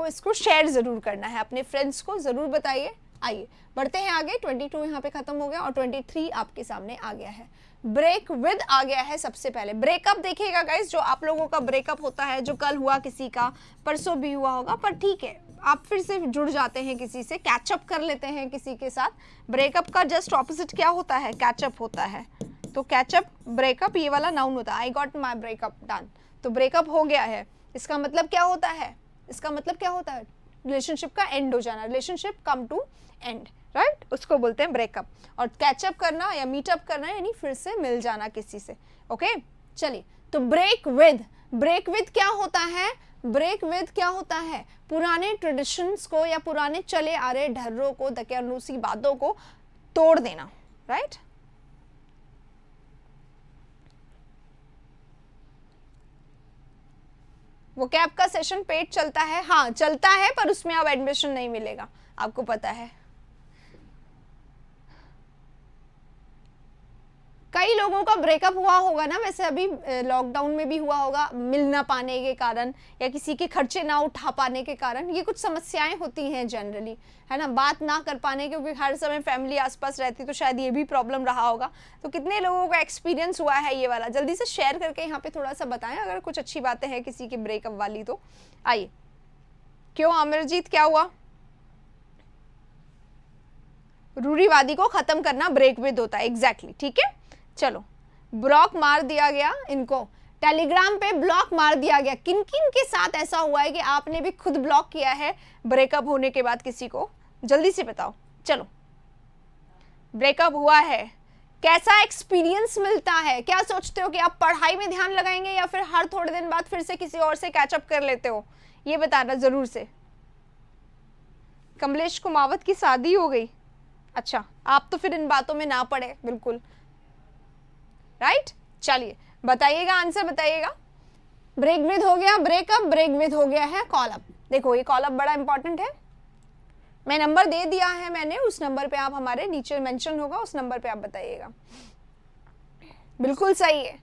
इसको शेयर ज़रूर करना है, अपने फ्रेंड्स को ज़रूर बताइए। आइए बढ़ते हैं आगे। 22 यहाँ पे खत्म हो गया और 23 आपके सामने आ गया है। ब्रेक विद आ गया है। सबसे पहले ब्रेकअप देखिएगा गाइस, जो आप लोगों का ब्रेकअप होता है, जो कल हुआ, किसी का परसों भी हुआ होगा, पर ठीक है, आप फिर से जुड़ जाते हैं किसी से, कैचअप कर लेते हैं किसी के साथ। ब्रेकअप का जस्ट ऑपोजिट क्या होता है, कैचअप होता है। तो कैचअप, ब्रेकअप, ये वाला नाउन होता है। I got my breakup done, तो ब्रेकअप हो गया है। इसका मतलब क्या होता है, इसका मतलब क्या होता है, रिलेशनशिप का एंड हो जाना, relationship come to end, right, उसको बोलते हैं ब्रेकअप। और कैचअप करना या मीटअप करना यानी फिर से मिल जाना किसी से। ओके, चलिए, तो ब्रेक विद, ब्रेक विद क्या होता है, ब्रेक विद क्या होता है, पुराने ट्रेडिशंस को या पुराने चले आ रहे ढर्रों को, दकियानूसी बातों को तोड़ देना, राइट। वो कैब का सेशन पेड चलता है, हाँ चलता है, पर उसमें अब एडमिशन नहीं मिलेगा, आपको पता है। कई लोगों का ब्रेकअप हुआ होगा ना, वैसे अभी लॉकडाउन में भी हुआ होगा, मिल ना पाने के कारण या किसी के खर्चे ना उठा पाने के कारण। ये कुछ समस्याएं होती हैं जनरली, है ना, बात ना कर पाने, क्योंकि हर समय फैमिली आसपास रहती, तो शायद ये भी प्रॉब्लम रहा होगा। तो कितने लोगों का एक्सपीरियंस हुआ है ये वाला, जल्दी से शेयर करके यहाँ पे थोड़ा सा बताएं अगर कुछ अच्छी बातें हैं किसी की ब्रेकअप वाली तो। आइए, क्यों अमरजीत, क्या हुआ? रूढ़िवादी को खत्म करना ब्रेक विद होता है, एग्जैक्टली, ठीक है। चलो, ब्लॉक मार दिया गया इनको, टेलीग्राम पे ब्लॉक मार दिया गया। किन किन के साथ ऐसा हुआ है कि आपने भी खुद ब्लॉक किया है ब्रेकअप होने के बाद किसी को, जल्दी से बताओ। चलो, ब्रेकअप हुआ है, कैसा एक्सपीरियंस मिलता है, क्या सोचते हो कि आप पढ़ाई में ध्यान लगाएंगे या फिर हर थोड़े दिन बाद फिर से किसी और से कैचअप कर लेते हो, ये बताना जरूर से। कमलेश कुमावत की शादी हो गई, अच्छा, आप तो फिर इन बातों में ना पड़े बिल्कुल, राइट। चलिए बताइएगा, आंसर बताइएगा। ब्रेक विद हो गया ब्रेकअप, ब्रेक विद हो गया है कॉल अप। देखो ये कॉल अप बड़ा इंपॉर्टेंट है, मैं नंबर दे दिया है मैंने, उस नंबर पे आप, हमारे नीचे मेंशन होगा, उस नंबर पे आप बताइएगा। बिल्कुल सही है,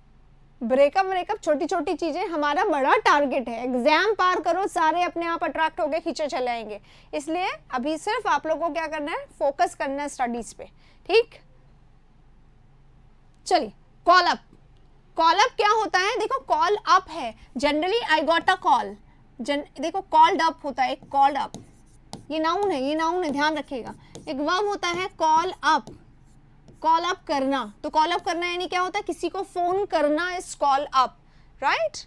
ब्रेकअप ब्रेकअप छोटी छोटी चीजें, हमारा बड़ा टारगेट है, एग्जाम पार करो, सारे अपने आप अट्रैक्ट होके खींचे चले आएंगे। इसलिए अभी सिर्फ आप लोगों को क्या करना है, फोकस करना है स्टडीज पे, ठीक। चलिए, कॉल अप, कॉल अप क्या होता है, देखो कॉल अप है, generally I got a call, देखो कॉल्ड अप होता है, कॉल्ड अप, ये नाउन है, ये नाउन है, ध्यान रखिएगा। एक वर्ब होता है कॉल अप, कॉल अप करना, तो कॉल अप करना यानी क्या होता है, किसी को फोन करना इज कॉल अप, राइट,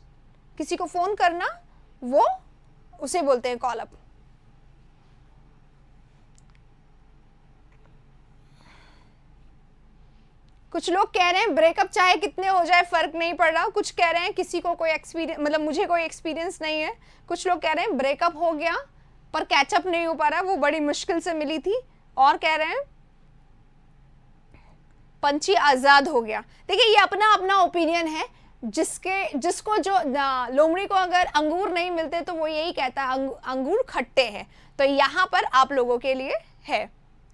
किसी को फोन करना, वो उसे बोलते हैं कॉल अप। कुछ लोग कह रहे हैं ब्रेकअप चाहे कितने हो जाए फर्क नहीं पड़ रहा, कुछ कह रहे हैं किसी को कोई एक्सपीरियंस, मतलब मुझे कोई एक्सपीरियंस नहीं है। कुछ लोग कह रहे हैं ब्रेकअप हो गया पर कैचअप नहीं हो पा रहा, वो बड़ी मुश्किल से मिली थी। और कह रहे हैं पंछी आजाद हो गया। देखिए ये अपना अपना ओपिनियन है, जिसको जो लोमड़ी को अगर अंगूर नहीं मिलते तो वो यही कहता है अंगूर खट्टे हैं। तो यहाँ पर आप लोगों के लिए है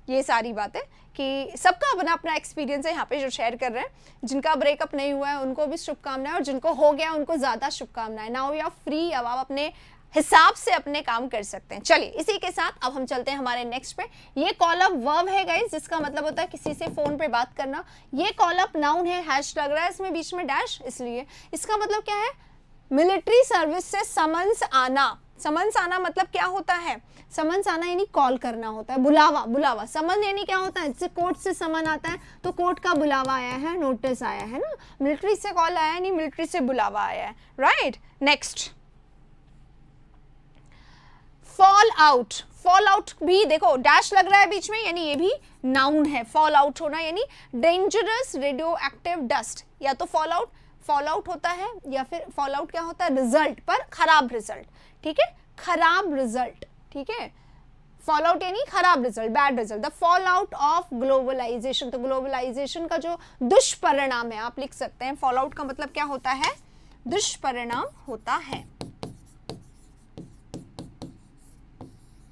ये सारी बातें कि सबका अपना अपना एक्सपीरियंस है यहाँ पे जो शेयर कर रहे हैं। जिनका ब्रेकअप नहीं हुआ है उनको भी शुभकामनाएं, और जिनको हो गया उनको ज़्यादा शुभकामनाएं। नाउ यू आर फ्री, अब आप अपने हिसाब से अपने काम कर सकते हैं। चलिए इसी के साथ अब हम चलते हैं हमारे नेक्स्ट पे। ये कॉल अप वर्ब है गाइस, जिसका मतलब होता है किसी से फोन पे बात करना। ये कॉल अप नाउन है, हैश लग रहा है इसमें बीच में डैश, इसलिए इसका मतलब क्या है, मिलिट्री सर्विस से समन्स आना। समन्स आना मतलब क्या होता है, समन्स आना यानी कॉल करना होता है, बुलावा। बुलावा समन यानी क्या होता है, जैसे कोर्ट से समन आता है तो कोर्ट का बुलावा आया है, नोटिस आया है ना। मिलिट्री से कॉल आया नहीं, मिलिट्री से बुलावा आया है, right. Next fall out. Fall out भी देखो डैश लग रहा है बीच में, यानी ये भी नाउन है। फॉल आउट होना यानी डेंजरस रेडियो एक्टिव डस्ट। या तो फॉल आउट होता है, या फिर फॉल आउट क्या होता है, रिजल्ट पर खराब रिजल्ट, ठीक है, खराब रिजल्ट, ठीक है। फॉल आउट यानी खराब result, bad result. The fall out of globalization, तो ग्लोबलाइजेशन का जो दुष्परिणाम है आप लिख सकते हैं। फॉल आउट का मतलब क्या होता है, दुष्परिणाम होता है,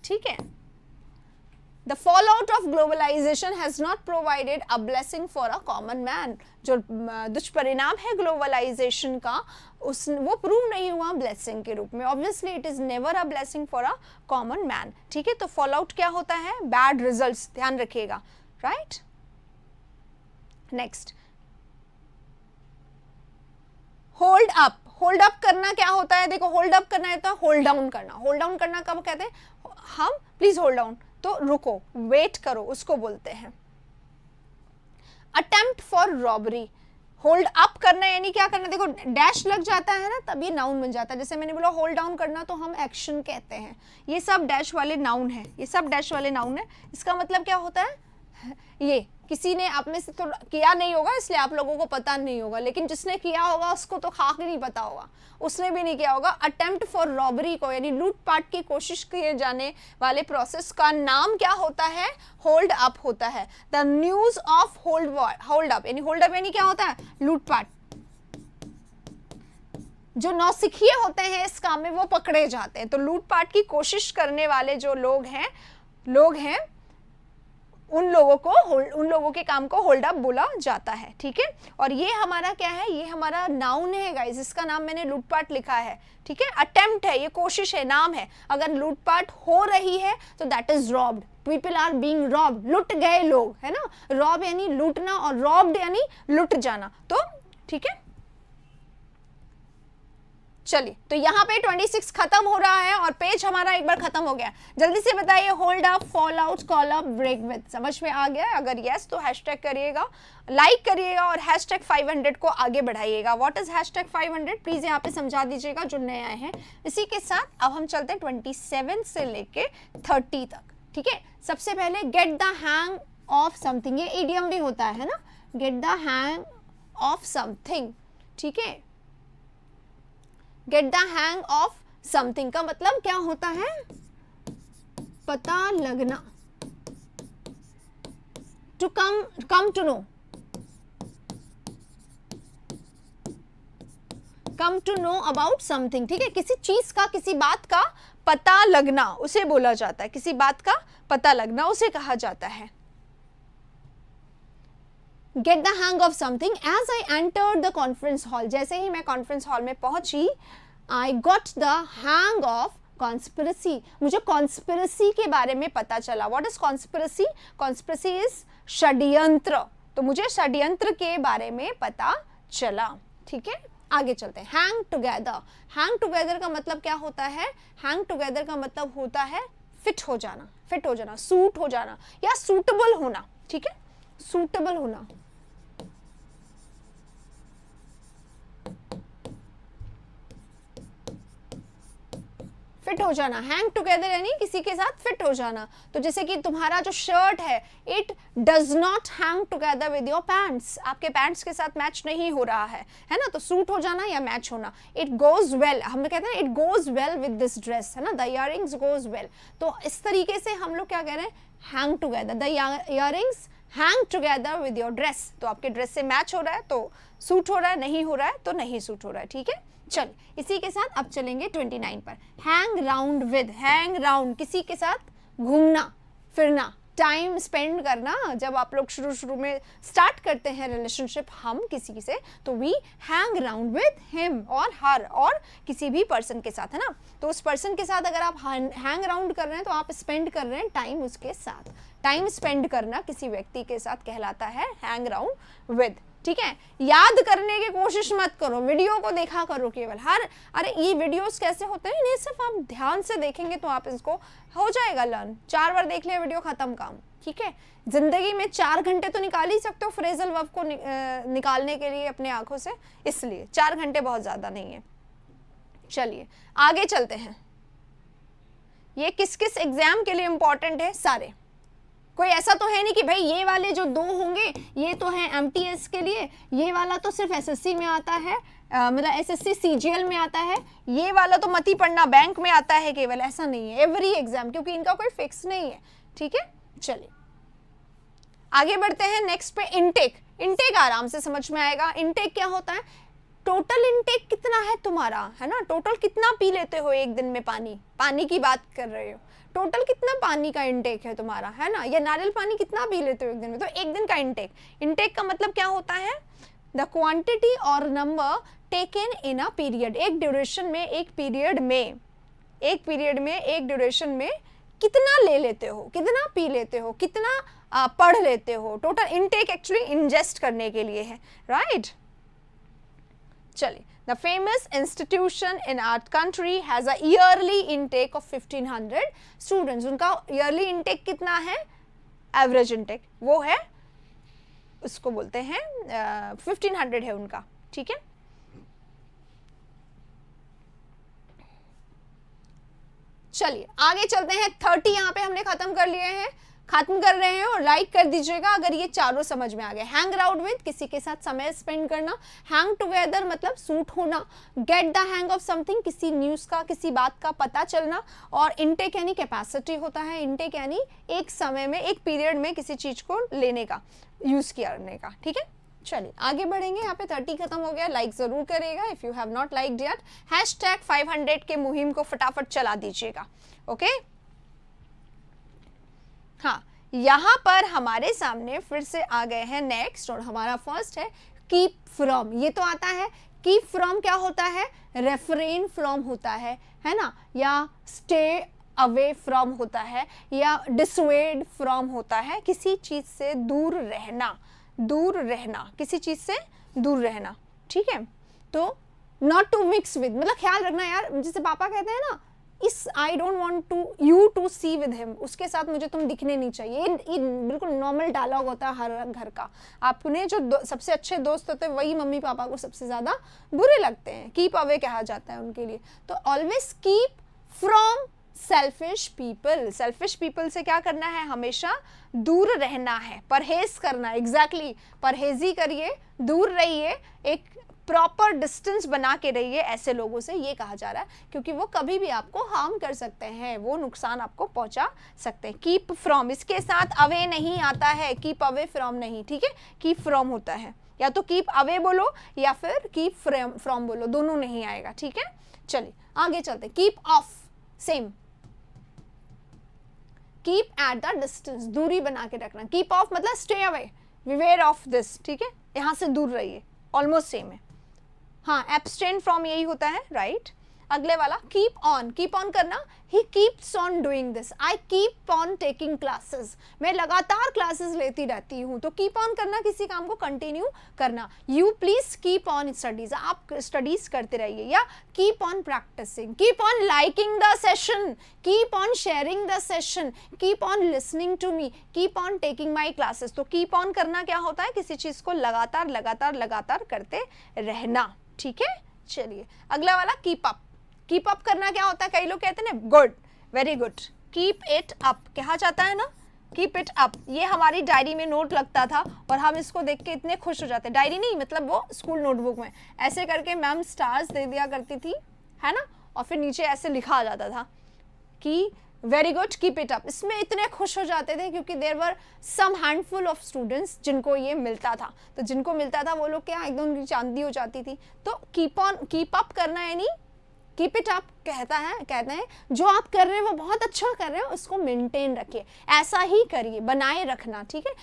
ठीक है। The fallout of globalization has not provided a blessing for a common man. जो दुष्परिणाम है ग्लोबलाइजेशन का, वो प्रूव नहीं हुआ ब्लेसिंग के रूप में। Obviously it is never a blessing for a common man, ठीक है। तो फॉल आउट क्या होता है, बैड रिजल्ट्स, ध्यान रखिएगा, right. Next hold up. Hold up करना क्या होता है, देखो होल्ड अप करना है तो होल्ड डाउन करना। होल्ड डाउन करना कब कहते हैं, हम प्लीज होल्ड डाउन, तो रुको, वेट करो, उसको बोलते हैं। Attempt for robbery. Hold up करना यानी क्या करना, देखो डैश लग जाता है ना तब ये नाउन बन जाता है। जैसे मैंने बोला होल्ड डाउन करना तो हम एक्शन कहते हैं। ये सब डैश वाले नाउन है, ये सब डैश वाले नाउन है। इसका मतलब क्या होता है, ये किसी ने आप में से तो किया नहीं होगा इसलिए आप लोगों को पता नहीं होगा, लेकिन जिसने किया होगा उसको तो खाक नहीं पता होगा, उसने भी नहीं किया होगा। अटेम्प्ट फॉर रॉबरी को यानी लूटपाट की कोशिश किए जाने वाले प्रोसेस का नाम क्या होता है, होल्ड अप होता है। The news of hold up यानी क्या होता है, लूटपाट। जो नौसिखिए होते हैं इस काम में वो पकड़े जाते हैं। तो लूटपाट की कोशिश करने वाले जो लोग हैं उन लोगों के काम को होल्ड अप बोला जाता है, ठीक है। और ये हमारा क्या है, ये हमारा नाउन है गाइस, इसका नाम मैंने लूटपाट लिखा है, ठीक है। अटेम्प्ट है, ये कोशिश है, नाम है। अगर लूटपाट हो रही है तो that is robbed, people are being robbed, लुट गए लोग, है ना। रॉब यानी लूटना और रॉब्ड यानी लुट जाना, तो ठीक है। चलिए तो यहाँ पे 26 खत्म हो रहा है और पेज हमारा एक बार खत्म हो गया। जल्दी से बताइए, hold up, fall out, call up, break with, समझ में आ गया? अगर यस तो हैशटैग करिएगा, लाइक करिएगा और हैशटैग 500 को आगे बढ़ाइएगा। व्हाट इज हैशटैग 500 प्लीज यहाँ पे समझा दीजिएगा जो नए आए हैं। इसी के साथ अब हम चलते हैं 27 से लेके 30 तक, ठीक है। सबसे पहले get the hang of something, ये इडियम भी होता है ना, get the hang of something, ठीक है। Get the hang of something का मतलब क्या होता है, पता लगना, to come to know, come to know about something, ठीक है। किसी चीज का, किसी बात का पता लगना उसे बोला जाता है, किसी बात का पता लगना उसे कहा जाता है। Get the hang of something, as I entered the conference hall, जैसे ही मैं कॉन्फ्रेंस हॉल में पहुंची, I got the hang of conspiracy, मुझे कॉन्स्पिरेसी के बारे में पता चला। What is conspiracy? Conspiracy is षड्यंत्र, तो मुझे षड्यंत्र के बारे में पता चला, ठीक है। आगे चलते हैं। हैंग टुगेदर, हैंग टुगेदर का मतलब क्या होता है? हैंग टुगेदर का मतलब होता है फिट हो जाना, फिट हो जाना, सूट हो जाना या सूटेबल होना, ठीक है, सूटेबल होना। फिट हो जाना, हैंग टुगेदर यानी किसी के साथ फिट हो जाना। तो जैसे कि तुम्हारा जो शर्ट है, it does not hang together with your pants, आपके पैंट्स के साथ मैच नहीं हो रहा है ना, तो सूट हो जाना या मैच होना। इट गोज वेल, हम कहते हैं it goes well with this dress, है ना, द इयररिंग्स गोज वेल। तो इस तरीके से हम लोग क्या कह रहे हैं, hang together, the earrings hang together with your dress. तो आपके ड्रेस से मैच हो रहा है तो सूट हो रहा है, नहीं हो रहा है तो नहीं सूट हो रहा है, ठीक है। चलिए इसी के साथ अब चलेंगे 29 पर। Hang round with, hang round किसी के साथ घूमना फिरना, टाइम स्पेंड करना। जब आप लोग शुरू में स्टार्ट करते हैं रिलेशनशिप हम किसी से, तो we hang round with him और हर, और किसी भी पर्सन के साथ, है ना। तो उस पर्सन के साथ अगर आप हैंग राउंड कर रहे हैं तो आप स्पेंड कर रहे हैं टाइम उसके साथ। टाइम स्पेंड करना किसी व्यक्ति के साथ कहलाता है हैंग राउंड विद, ठीक है। याद करने की कोशिश मत करो, वीडियो को देखा करो केवल। अरे ये वीडियोस कैसे होते हैं, इन्हें सिर्फ आप ध्यान से देखेंगे तो आप इसको हो जाएगा लर्न। 4 बार देख लिया वीडियो, खत्म काम, ठीक है। जिंदगी में 4 घंटे तो निकाल ही सकते हो फ्रेजल वर्ब को निकालने के लिए अपने आंखों से, इसलिए 4 घंटे बहुत ज्यादा नहीं है। चलिए आगे चलते हैं। ये किस किस एग्जाम के लिए इंपॉर्टेंट है, सारे, कोई ऐसा तो है नहीं कि भाई ये वाले जो 2 होंगे ये तो है एमटीएस के लिए, ये वाला तो सिर्फ एसएससी में आता है, मतलब एसएससी सीजीएल में आता है, ये वाला तो मत ही पढ़ना बैंक में आता है केवल, ऐसा नहीं है। एवरी एग्जाम, क्योंकि इनका कोई फिक्स नहीं है, ठीक है। चलिए आगे बढ़ते हैं नेक्स्ट पे। इनटेक, इनटेक आराम से समझ में आएगा। इनटेक क्या होता है, टोटल इनटेक कितना है तुम्हारा, है ना, टोटल कितना पी लेते हो एक दिन में, पानी की बात कर रहे हो, टोटल कितना पानी का इंटेक है तुम्हारा, है ना, या नारियल पानी कितना पी लेते हो एक दिन में। तो एक दिन का इंटेक, इंटेक का मतलब क्या होता है, द क्वांटिटी और number taken in a period, एक ड्यूरेशन में, एक पीरियड में, एक ड्यूरेशन में कितना ले लेते हो, कितना पी लेते हो, कितना पढ़ लेते हो। टोटल इंटेक एक्चुअली इंजेस्ट करने के लिए है, राइट। चलिए, the famous institution in our country has a yearly intake of 1500 students. उनका yearly intake कितना है, average intake वो है, उसको बोलते हैं 1500 है उनका, ठीक है। चलिए आगे चलते हैं। 30 यहाँ पे हमने खत्म कर लिए हैं, खत्म कर रहे हैं, और लाइक कर दीजिएगा अगर ये चारों समझ में आ गए। हैंग आउट विद, किसी के साथ समय स्पेंड करना। हैंग टुगेदर मतलब सूट होना। Gate the hang of something, किसी न्यूज़ का, किसी बात का पता चलना। और इनटेक यानी कैपेसिटी होता है, इनटेक यानी एक समय में, एक पीरियड में किसी चीज़ को लेने का, यूज़ करने का, ठीक है। चलिए आगे बढ़ेंगे। यहाँ पे 30 खत्म हो गया, लाइक जरूर करेगा if you have not liked yet. #500 के मुहिम को फटाफट चला दीजिएगा, ओके। हाँ, यहाँ पर हमारे सामने फिर से आ गए हैं नेक्स्ट, और हमारा फर्स्ट है कीप फ्रॉम। ये तो आता है, कीप फ्रॉम क्या होता है, रेफ्रेन फ्रॉम होता है ना, या स्टे अवे फ्रॉम होता है, या डिसवेड फ्रॉम होता है। किसी चीज से दूर रहना, दूर रहना, किसी चीज से दूर रहना, ठीक है। तो नॉट टू मिक्स विद, मतलब ख्याल रखना यार, जैसे पापा कहते हैं ना, इस I don't want to you to see with him, उसके साथ मुझे तुम दिखने नहीं चाहिए। ये बिल्कुल नॉर्मल डायलॉग होता है हर घर का। आपने जो सबसे अच्छे दोस्त होते हैं वही मम्मी पापा को सबसे ज्यादा बुरे लगते हैं, कीप अवे कहा जाता है उनके लिए। तो always keep from selfish people. Selfish people से क्या करना है, हमेशा दूर रहना है, परहेज करना। एग्जैक्टली, परहेजी करिए, दूर रहिए, एक प्रॉपर डिस्टेंस बना के रहिए ऐसे लोगों से, ये कहा जा रहा है, क्योंकि वो कभी भी आपको हार्म कर सकते हैं, वो नुकसान आपको पहुंचा सकते हैं। कीप फ्रॉम, इसके साथ अवे नहीं आता है, कीप अवे फ्रॉम नहीं, ठीक है। कीप फ्रॉम होता है, या तो कीप अवे बोलो या फिर कीप फ्रॉम बोलो, दोनों नहीं आएगा, ठीक है। चलिए आगे चलते। Keep of, same, keep at the distance, दूरी बना के रखना। कीप ऑफ मतलब stay away, beware of this, ठीक है, यहाँ से दूर रहिए, ऑलमोस्ट सेम है। हाँ, एब्सटेन फ्रॉम यही होता है, राइट। अगले वाला कीप ऑन करना। He keeps on doing this, I keep on taking classes, मैं लगातार क्लासेस लेती रहती हूँ। तो कीप ऑन करना, किसी काम को कंटिन्यू करना। You please keep on studies, आप स्टडीज करते रहिए। या keep on practising, keep on liking the session, keep on sharing the session, keep on listening to me, keep on taking my classes. तो कीप ऑन करना क्या होता है, किसी चीज को लगातार लगातार लगातार करते रहना, ठीक है। चलिए अगला वाला कीप अप, कीप अप करना क्या होता है, कई लोग कहते हैं ना good, very good, keep it up कहा जाता है ना, कीप इट अप। ये हमारी डायरी में नोट लगता था और हम इसको देख के इतने खुश हो जाते, डायरी नहीं मतलब वो स्कूल नोटबुक में ऐसे करके मैम स्टार्स दे दिया करती थी, है ना, और फिर नीचे ऐसे लिखा आ जाता था कि very good keep it up. इसमें इतने खुश हो जाते थे क्योंकि there were some handful of students जिनको ये मिलता था, तो जिनको मिलता था वो लोग क्या एकदम उनकी चांदी हो जाती थी। तो कीप अप करना यानी कीप इट अप कहते हैं जो आप कर रहे हैं वो बहुत अच्छा कर रहे हो, उसको मेंटेन रखिए, ऐसा ही करिए, बनाए रखना, ठीक है,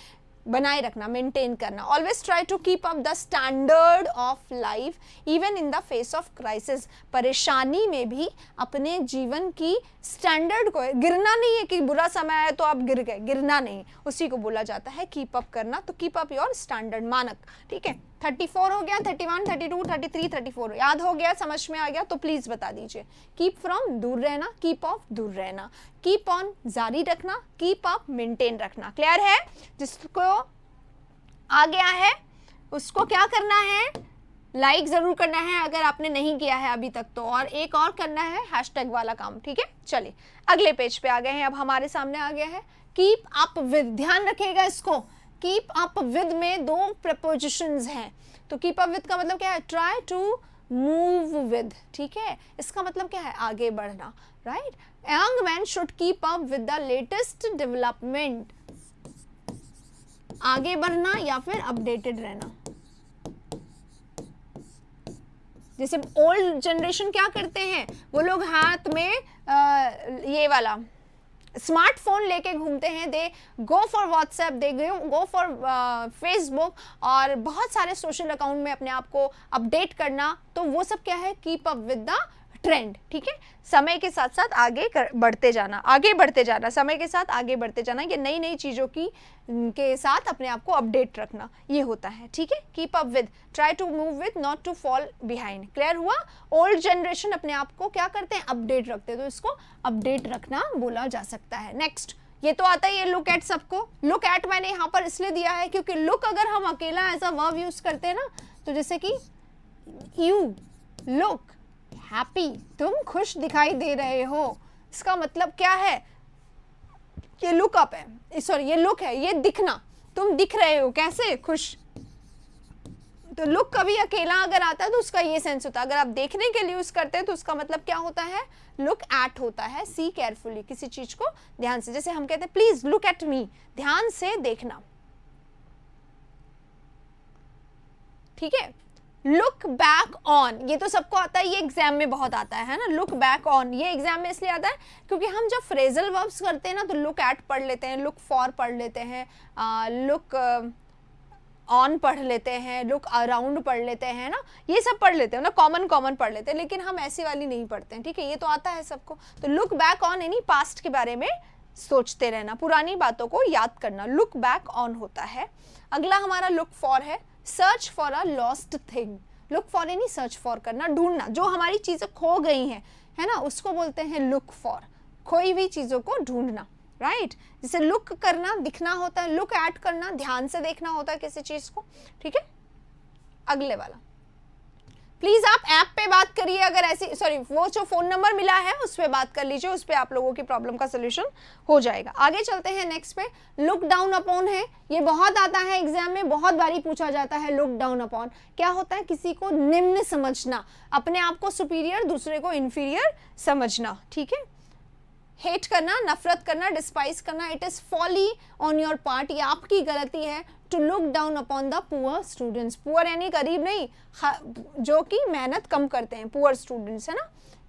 बनाए रखना, मेंटेन करना। Always try to keep up the standard of life even in the face of crisis. परेशानी में भी अपने जीवन की स्टैंडर्ड को, गिरना नहीं है कि बुरा समय है तो आप गिर गए, गिरना नहीं, उसी को बोला जाता है कीप अप करना। तो कीप अप योर स्टैंडर्ड, मानक, ठीक है। 34 हो गया, 31, 32, 33, 34 याद हो गया, समझ में आ गया तो प्लीज बता दीजिए। कीप फ्रॉम दूर रहना, कीप ऑफ दूर रहना, कीप ऑन जारी रखना, कीप अप मेंटेन रखना। क्लियर है? जिसको आ गया है उसको क्या करना है, लाइक जरूर करना है अगर आपने नहीं किया है अभी तक तो, और एक और करना है हैशटैग वाला काम, ठीक है। चलिए अगले पेज पे आ गए हैं, अब हमारे सामने आ गया है कीप अप विद। ध्यान रखिएगा इसको, कीप अप विद में दो प्रपोजिशंस हैं। तो कीप अप विद का मतलब क्या है, ट्राई टू मूव विद, ठीक है, इसका मतलब क्या है, आगे बढ़ना, right. Young man should keep up with the latest development, आगे बढ़ना या फिर अपडेटेड रहना। जैसे ओल्ड जनरेशन क्या करते हैं, वो लोग हाथ में ये वाला स्मार्टफोन लेके घूमते हैं, they go for WhatsApp, they go for Facebook और बहुत सारे सोशल अकाउंट में अपने आप को अपडेट करना। तो वो सब क्या है, keep up with the trend, ठीक है, समय के साथ साथ आगे बढ़ते जाना, आगे बढ़ते जाना, समय के साथ आगे बढ़ते जाना, ये नई नई चीज़ों की के साथ अपने आप को अपडेट रखना, ये होता है, ठीक है। Keep up with, try to move with, not to fall behind. Clear हुआ? ओल्ड जनरेशन अपने आप को क्या करते हैं, अपडेट रखते हैं, तो इसको अपडेट रखना बोला जा सकता है। नेक्स्ट, ये तो आता ही है लुक एट। सबको लुक एट मैंने यहाँ पर इसलिए दिया है क्योंकि लुक अगर हम अकेला एज अ वर्ब यूज करते हैं ना, तो जैसे कि यू लुक हैप्पी, तुम खुश दिखाई दे रहे हो, इसका मतलब क्या है, ये लुक अप है, सॉरी ये लुक है, ये दिखना, तुम दिख रहे हो कैसे, खुश। तो लुक कभी अकेला अगर आता है तो उसका ये सेंस होता है, अगर आप देखने के लिए यूज करते हैं तो उसका मतलब क्या होता है, लुक एट होता है, सी केयरफुली, किसी चीज को ध्यान से, जैसे हम कहते हैं प्लीज लुक एट मी, ध्यान से देखना, ठीक है। लुक बैक ऑन, ये तो सबको आता है, ये एग्जाम में बहुत आता है ना, लुक बैक ऑन, ये एग्जाम में इसलिए आता है क्योंकि हम जब फ्रेजल वर्ब्स करते हैं ना तो लुक एट पढ़ लेते हैं, लुक फॉर पढ़ लेते हैं, लुक ऑन पढ़ लेते हैं, लुक अराउंड पढ़ लेते हैं ना, ये सब पढ़ लेते हैं ना, कॉमन पढ़ लेते हैं, लेकिन हम ऐसी वाली नहीं पढ़ते हैं, ठीक है, ये तो आता है सबको। तो लुक बैक ऑन यानी पास्ट के बारे में सोचते रहना, पुरानी बातों को याद करना, लुक बैक ऑन होता है। अगला हमारा लुक फॉर है, search for a lost thing. Look for यानी सर्च फॉर करना, ढूंढना, जो हमारी चीजें खो गई हैं, है ना, उसको बोलते हैं लुक फॉर, खोई हुई चीजों को ढूंढना, राइट। जैसे लुक करना दिखना होता है, लुक एट करना ध्यान से देखना होता है किसी चीज को, ठीक है। अगले वाला, प्लीज आप ऐप पे बात करिए, अगर ऐसी, सॉरी वो जो फोन नंबर मिला है उस पर बात कर लीजिए, उस पर आप लोगों की प्रॉब्लम का सोल्यूशन हो जाएगा। आगे चलते हैं नेक्स्ट पे, लुक डाउन अपॉन है, ये बहुत आता है एग्जाम में, बहुत बारी पूछा जाता है। लुक डाउन अपॉन क्या होता है, किसी को निम्न समझना, अपने आप को सुपीरियर, दूसरे को इंफीरियर समझना, ठीक है। हेट करना, नफरत करना, डिस्पाइस करना, it is folly on your part, ये आपकी गलती है। To look down upon the poor students, poor यानी गरीब नहीं, जो कि मेहनत कम करते हैं, पुअर स्टूडेंट्स है ना,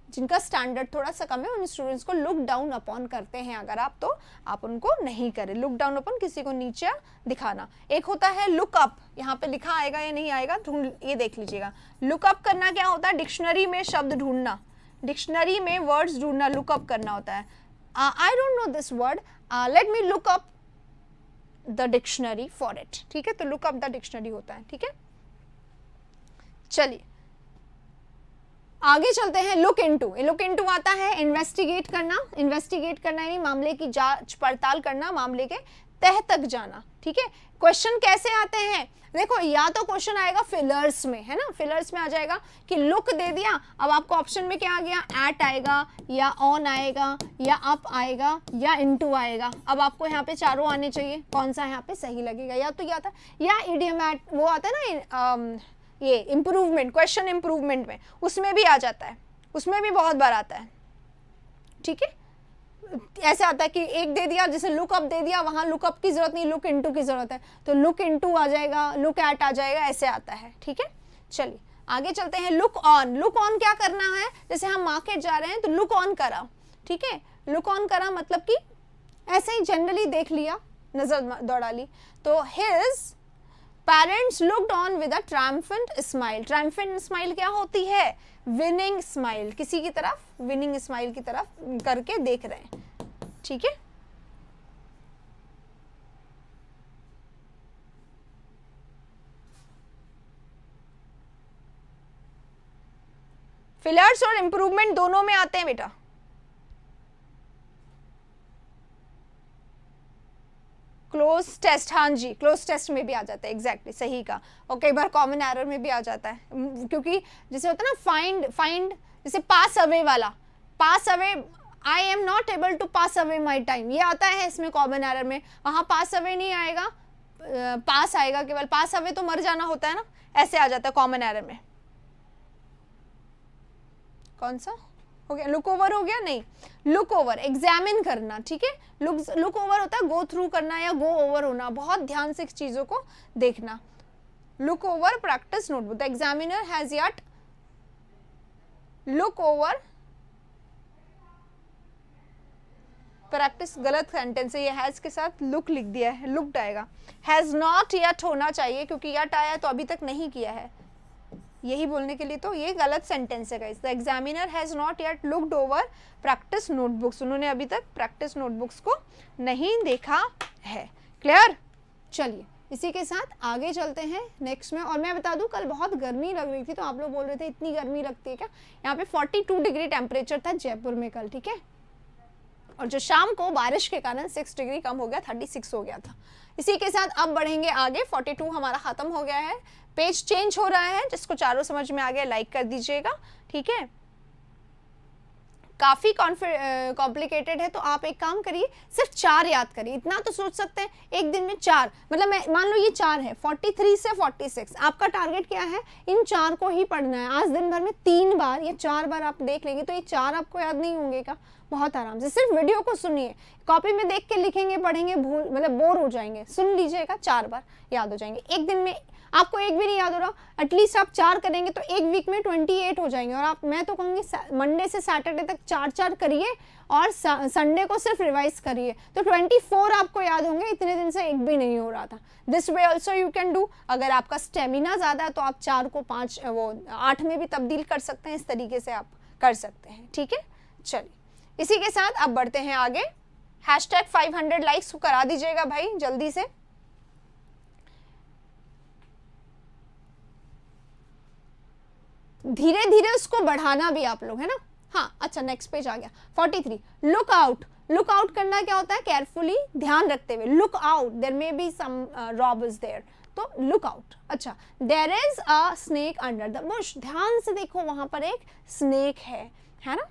जिनका स्टैंडर्ड थोड़ा सा कम है, उन स्टूडेंट्स को लुक डाउन अपॉन करते हैं अगर आप, तो आप उनको नहीं करें। लुक डाउन अपॉन किसी को नीचे दिखाना। एक होता है लुक अप, यहाँ पे लिखा आएगा या नहीं आएगा, ये देख लीजिएगा। लुक अप करना क्या होता है, डिक्शनरी में शब्द ढूंढना, डिक्शनरी में वर्ड्स ढूंढना, लुकअप करना होता है। I don't know this word, let me look up the dictionary for it, ठीक है। तो लुक अप द डिक्शनरी होता है, ठीक है। चलिए आगे चलते हैं। लुक इनटू, लुक इनटू आता है इन्वेस्टिगेट करना, इन्वेस्टिगेट करना यानी मामले की जांच पड़ताल करना, मामले के तह तक जाना, ठीक है। क्वेश्चन कैसे आते हैं, देखो या तो क्वेश्चन आएगा फिलर्स में, है ना, फिलर्स में आ जाएगा कि लुक दे दिया, अब आपको ऑप्शन में क्या आ गया, एट आएगा या ऑन आएगा या अप आएगा या इनटू आएगा। अब आपको यहाँ पे चारों आने चाहिए, कौन सा यहाँ पे सही लगेगा, या तो क्या आता है या इडियम एट, वो आता है ना ये इम्प्रूवमेंट, क्वेश्चन इम्प्रूवमेंट में, उसमें भी आ जाता है, उसमें भी बहुत बार आता है, ठीक है। ऐसे आता है कि एक दे दिया, जैसे लुक अप दे दिया, वहां लुक अप की जरूरत नहीं, लुक इनटू की जरूरत है, तो लुक इनटू आ जाएगा, लुक एट आ जाएगा, ऐसे आता है, ठीक है। चलिए आगे चलते हैं। लुक ऑन, लुक ऑन क्या करना है, जैसे हम मार्केट जा रहे हैं तो लुक ऑन करा, ठीक है। लुक ऑन करा मतलब कि ऐसे ही जनरली देख लिया, नजर दौड़ा ली। तो his parents looked on with a triumphant smile. Triumphant smile क्या होती है, विनिंग स्माइल, किसी की तरफ विनिंग स्माइल की तरफ करके देख रहे हैं, ठीक है। फिलर्स और इंप्रूवमेंट दोनों में आते हैं बेटा। क्लोज टेस्ट, हाँ जी क्लोज टेस्ट में भी आ जाता है, एग्जैक्टली सही का। और कई बार कॉमन एरर में भी आ जाता है, क्योंकि जैसे होता है ना फाइंड जैसे पास अवे वाला, pass away, I am not able to pass away my time, ये आता है इसमें कॉमन एरर में। वहाँ पास अवे नहीं आएगा, पास आएगा केवल, पास अवे तो मर जाना होता है ना, ऐसे आ जाता है कॉमन एरर में। कौन सा हो गया, लुक ओवर हो गया, नहीं लुक ओवर एग्जामिन करना, ठीक है। लुक ओवर होता है गो थ्रू करना या गो ओवर होना, बहुत ध्यान से चीजों को देखना। Look over practice notebook, the examiner has yet look over, practice गलत सेंटेंस है, ये हैज के साथ लुक लिख दिया है, लुक्ड आएगा, हैज नॉट यट होना चाहिए क्योंकि यट आया तो अभी तक नहीं किया है, यही बोलने के लिए तो ये गलत सेंटेंस है guys. The examiner has not yet looked over practice notebooks, उन्होंने अभी तक प्रैक्टिस नोटबुक्स को नहीं देखा है। क्लियर, चलिए इसी के साथ आगे चलते हैं नेक्स्ट में। और मैं बता दूं कल बहुत गर्मी लग रही थी, तो आप लोग बोल रहे थे इतनी गर्मी लगती है क्या, यहाँ पे 42 डिग्री टेम्परेचर था जयपुर में कल, ठीक है। और जो शाम को बारिश के कारण 6 डिग्री कम हो गया, 36 हो गया था। इसी के साथ अब बढ़ेंगे आगे, 42 हमारा खत्म हो गया है, पेज चेंज हो रहा है, जिसको चारों समझ में आ गया लाइक कर दीजिएगा, ठीक है। काफी कॉम्प्लिकेटेड है, तो आप एक काम करिए, सिर्फ 4 याद करिए, इतना तो सोच सकते हैं एक दिन में 4, मतलब मैं मान लो ये 4 है, 43 से 46, आपका टारगेट क्या है, इन 4 को ही पढ़ना है। आज दिन भर में 3 बार या 4 बार आप देख लेंगे तो ये 4 आपको याद नहीं होंगे का, बहुत आराम से सिर्फ वीडियो को सुनिए, कॉपी में देख के लिखेंगे पढ़ेंगे भूल, मतलब बोर हो जाएंगे, सुन लीजिएगा 4 बार याद हो जाएंगे। एक दिन में आपको एक भी नहीं याद हो रहा, एटलीस्ट आप 4 करेंगे तो एक वीक में 28 हो जाएंगे। और आप, मैं तो कहूँगी मंडे से सैटरडे तक 4-4 करिए और संडे को सिर्फ रिवाइज करिए, तो 24 आपको याद होंगे, इतने दिन से एक भी नहीं हो रहा था। This way also you can do, अगर आपका स्टेमिना ज़्यादा है तो आप 4 को 8 में भी तब्दील कर सकते हैं, इस तरीके से आप कर सकते हैं, ठीक है। चलिए इसी के साथ अब बढ़ते हैं आगे, हैशटैग 500 लाइक्स करा दीजिएगा भाई जल्दी से। धीरे धीरे उसको बढ़ाना भी आप लोग, है ना। हाँ अच्छा, नेक्स्ट पेज आ गया 43। लुक आउट, लुक आउट करना क्या होता है, केयरफुली ध्यान रखते हुए, look out, there may be some robbers there, तो लुक आउट। अच्छा, there is a snake under the bush, ध्यान से देखो वहां पर एक स्नेक है ना।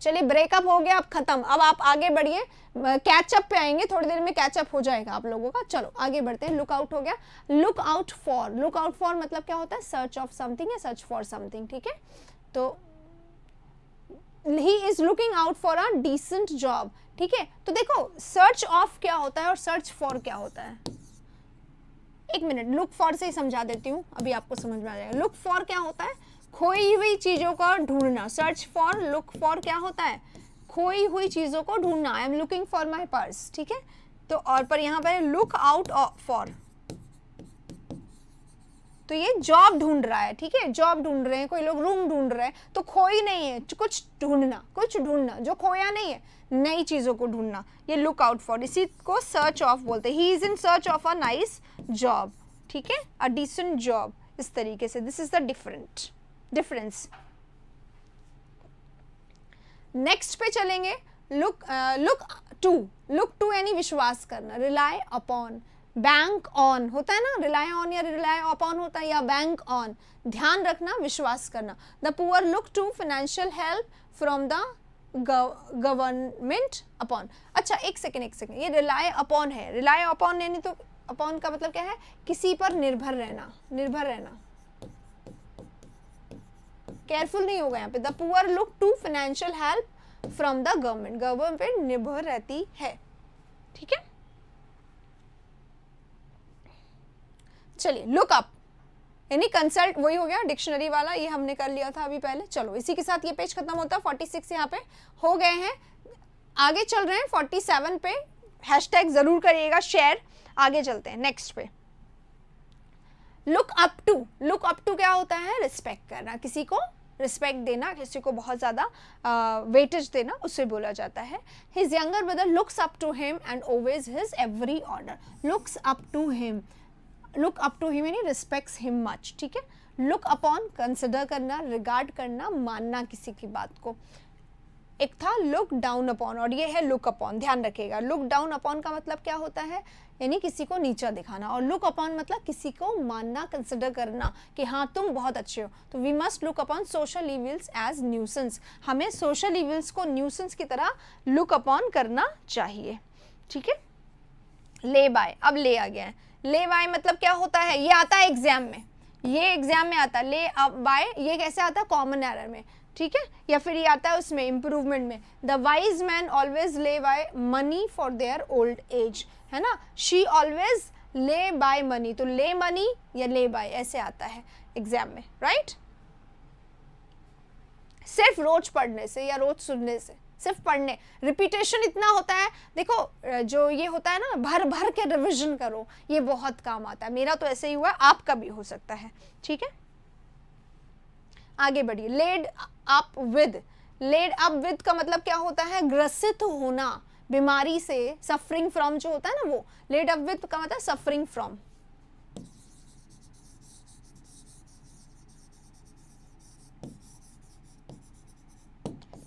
चलिए ब्रेकअप हो गया, अब खत्म, अब आप आगे बढ़िए, कैचअप पे आएंगे, थोड़ी देर में कैचअप हो जाएगा आप लोगों का। चलो आगे बढ़ते हैं, लुक आउट हो गया। Look out for, look out for मतलब क्या होता है, सर्च ऑफ समथिंग या सर्च फॉर समथिंग, ठीक है। तो he is looking out for a decent job, ठीक है। तो देखो सर्च ऑफ क्या होता है और सर्च फॉर क्या होता है, एक मिनट, लुक फॉर से ही समझा देती हूँ, अभी आपको समझ में आ जाएगा। लुक फॉर क्या होता है, खोई हुई चीजों का ढूंढना, सर्च फॉर, लुक फॉर क्या होता है, खोई हुई चीजों को ढूंढना, I am looking for my purse, ठीक है। तो और पर यहाँ पर लुक आउट फॉर, तो ये जॉब ढूंढ रहा है, ठीक है, जॉब ढूंढ रहे हैं, कोई लोग रूम ढूंढ रहे हैं, तो खोई नहीं है, कुछ ढूंढना, कुछ ढूंढना जो खोया नहीं है, नई चीजों को ढूंढना, ये लुक आउट फॉर, इसी को सर्च ऑफ बोलते हैं। ही is in search of a nice job, ठीक है, अ डिसेंट जॉब, इस तरीके से, this is the difference. Next पे चलेंगे, लुक टू यानी विश्वास करना, रिलाई अपॉन, बैंक ऑन होता है ना, रिलाई ऑन या रिलाई अपॉन होता है, या बैंक ऑन, ध्यान रखना, विश्वास करना। The poor look to financial help from the government upon. अच्छा एक सेकेंड, ये रिलाई अपॉन है, रिलाई अपॉन यानी तो अपॉन का मतलब क्या है, किसी पर निर्भर रहना, निर्भर रहना, केयरफुल नहीं होगा यहाँ पे। The poor look to financial help from the government, government पे निर्भर रहती है, ठीक है। चलिए लुक अप यानी कंसल्ट, वही हो गया डिक्शनरी वाला, ये हमने कर लिया था अभी पहले। चलो इसी के साथ ये पेज खत्म होता है, 46 यहाँ पे हो गए हैं। आगे चल रहे हैं 47 पे, हैशटैग जरूर करिएगा शेयर। आगे चलते हैं नेक्स्ट पे। लुक अप टू क्या होता है, रिस्पेक्ट करना, किसी को रिस्पेक्ट देना, किसी को बहुत ज़्यादा वेटेज देना, उसे बोला जाता है। His younger brother looks up to him and owes his every order. Looks up to him यानी रिस्पेक्ट्स हिम मच, ठीक है। लुक अपॉन कंसिडर करना, रिगार्ड करना, मानना किसी की बात को। एक था लुक डाउन अपॉन और ये है लुक अपॉन, ध्यान रखिएगा। लुक डाउन अपॉन का मतलब क्या होता है, यानी किसी को नीचा दिखाना, और लुक अपॉन मतलब किसी को मानना, कंसिडर करना कि हाँ तुम बहुत अच्छे हो। तो we must look upon social evils as nuisance, हमें सोशल इविल्स को न्यूसेंस की तरह लुक अपॉन करना चाहिए, ठीक है। ले बाय, अब ले आ गया है। ले बाय मतलब क्या होता है, ये आता है एग्जाम में, ये एग्जाम में आता है। ले अब बाय ये कैसे आता है, कॉमन एरर में, ठीक है, या फिर ये आता है उसमें इम्प्रूवमेंट में। The wise man always lay by money for their old age, है ना। She always lay by money, तो ले मनी या ले बाय ऐसे आता है एग्जाम में, राइट। सिर्फ रोज पढ़ने से या रोज सुनने से, सिर्फ पढ़ने, रिपीटेशन इतना होता है। देखो जो ये होता है ना, भर भर के रिवीजन करो, ये बहुत काम आता है। मेरा तो ऐसे ही हुआ, आपका भी हो सकता है, ठीक है। आगे बढ़िए। लेड अप विद का मतलब क्या होता है, ग्रसित होना, बीमारी से, सफरिंग फ्रॉम जो होता है ना वो। लेड अप विद का मतलब सफरिंग फ्रॉम,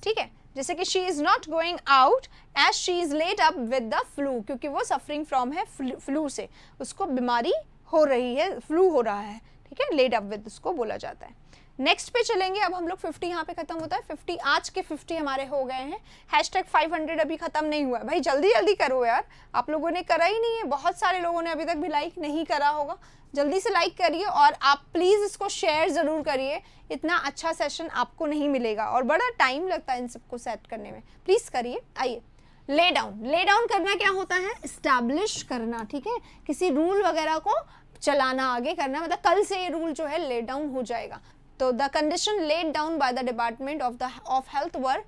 ठीक है। जैसे कि she is not going out as she is laid up with the flu, क्योंकि वो सफरिंग फ्रॉम है फ्लू से, उसको बीमारी हो रही है, फ्लू हो रहा है, ठीक है। लेड अप विद उसको बोला जाता है। नेक्स्ट पे चलेंगे, अब हम लोग 50 यहाँ पे खत्म होता है। 50 आज के 50 हमारे हो गए हैं। हैशटैग 500 अभी खत्म नहीं हुआ है, भाई जल्दी जल्दी करो यार, आप लोगों ने करा ही नहीं है। बहुत सारे लोगों ने अभी तक भी लाइक नहीं करा होगा, जल्दी से लाइक करिए और आप प्लीज़ इसको शेयर ज़रूर करिए। इतना अच्छा सेशन आपको नहीं मिलेगा और बड़ा टाइम लगता है इन सबको सेट करने में, प्लीज़ करिए। आइए, ले डाउन करना क्या होता है, इस्टेब्लिश करना, ठीक है। किसी रूल वगैरह को चलाना, आगे करना, मतलब कल से ये रूल जो है ले डाउन हो जाएगा। तो the condition laid down by the department of health were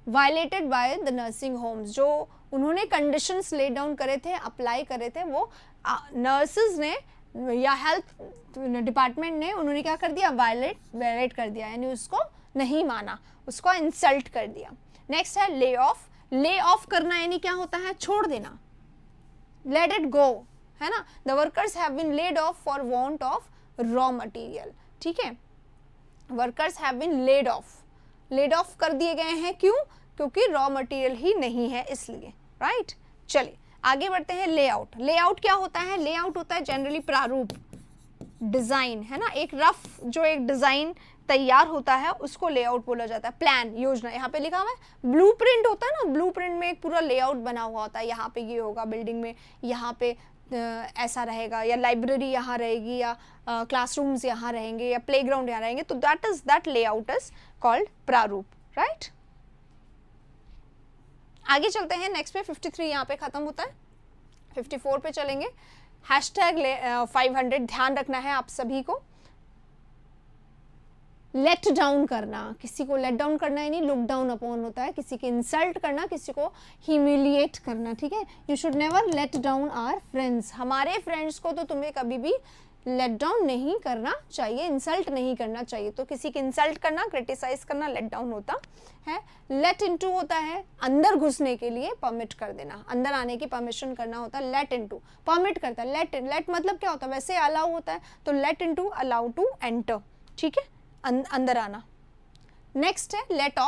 violated by the nursing homes, जो उन्होंने कंडीशंस ले डाउन करे थे, अप्लाई करे थे, वो नर्सेज ने या हेल्थ डिपार्टमेंट ने, उन्होंने क्या कर दिया, वायलेट कर दिया, यानी उसको नहीं माना, उसको इंसल्ट कर दिया। नेक्स्ट है ले ऑफ करना, यानी क्या होता है, छोड़ देना, लेट इट गो, है ना। The workers have been laid off for want of raw material, ठीक है। Workers have been laid off कर दिए गए हैं, क्यों, क्योंकि रॉ मटेरियल ही नहीं है इसलिए, राइट। चलिए आगे बढ़ते हैं। लेआउट क्या होता है, लेआउट होता है जनरली प्रारूप, डिजाइन, है ना। एक रफ जो एक डिजाइन तैयार होता है उसको लेआउट बोला जाता है। प्लान, योजना, यहाँ पे लिखा हुआ है। ब्लूप्रिंट होता है ना, ब्लूप्रिंट में एक पूरा लेआउट बना हुआ होता है, यहाँ पे ये होगा बिल्डिंग में, यहाँ पे ऐसा रहेगा, या लाइब्रेरी यहाँ रहेगी, या क्लासरूम्स यहाँ रहेंगे, या प्लेग्राउंड यहाँ रहेंगे, तो दैट लेआउट इज कॉल्ड प्रारूप, राइट। आगे चलते हैं नेक्स्ट पे। 53 यहाँ पे खत्म होता है, 54 पे चलेंगे। हैशटैग 500 ध्यान रखना है आप सभी को। लेट डाउन करना, किसी को लेट डाउन करना, यानी लुक डाउन अपॉन होता है, किसी की इंसल्ट करना, किसी को ह्यूमिलिएट करना, ठीक है। You should never let down our friends, हमारे फ्रेंड्स को तो तुम्हें कभी भी लेट डाउन नहीं करना चाहिए, इंसल्ट नहीं करना चाहिए। तो किसी की इंसल्ट करना, क्रिटिसाइज करना लेट डाउन होता है। लेट इनटू होता है अंदर घुसने के लिए परमिट कर देना, अंदर आने की परमिशन करना होता है। लेट इनटू परमिट करता है, लेट मतलब क्या होता है, वैसे अलाउ होता है, तो let into allow to enter, ठीक है, अंदर आना। नेक्स्ट है लेट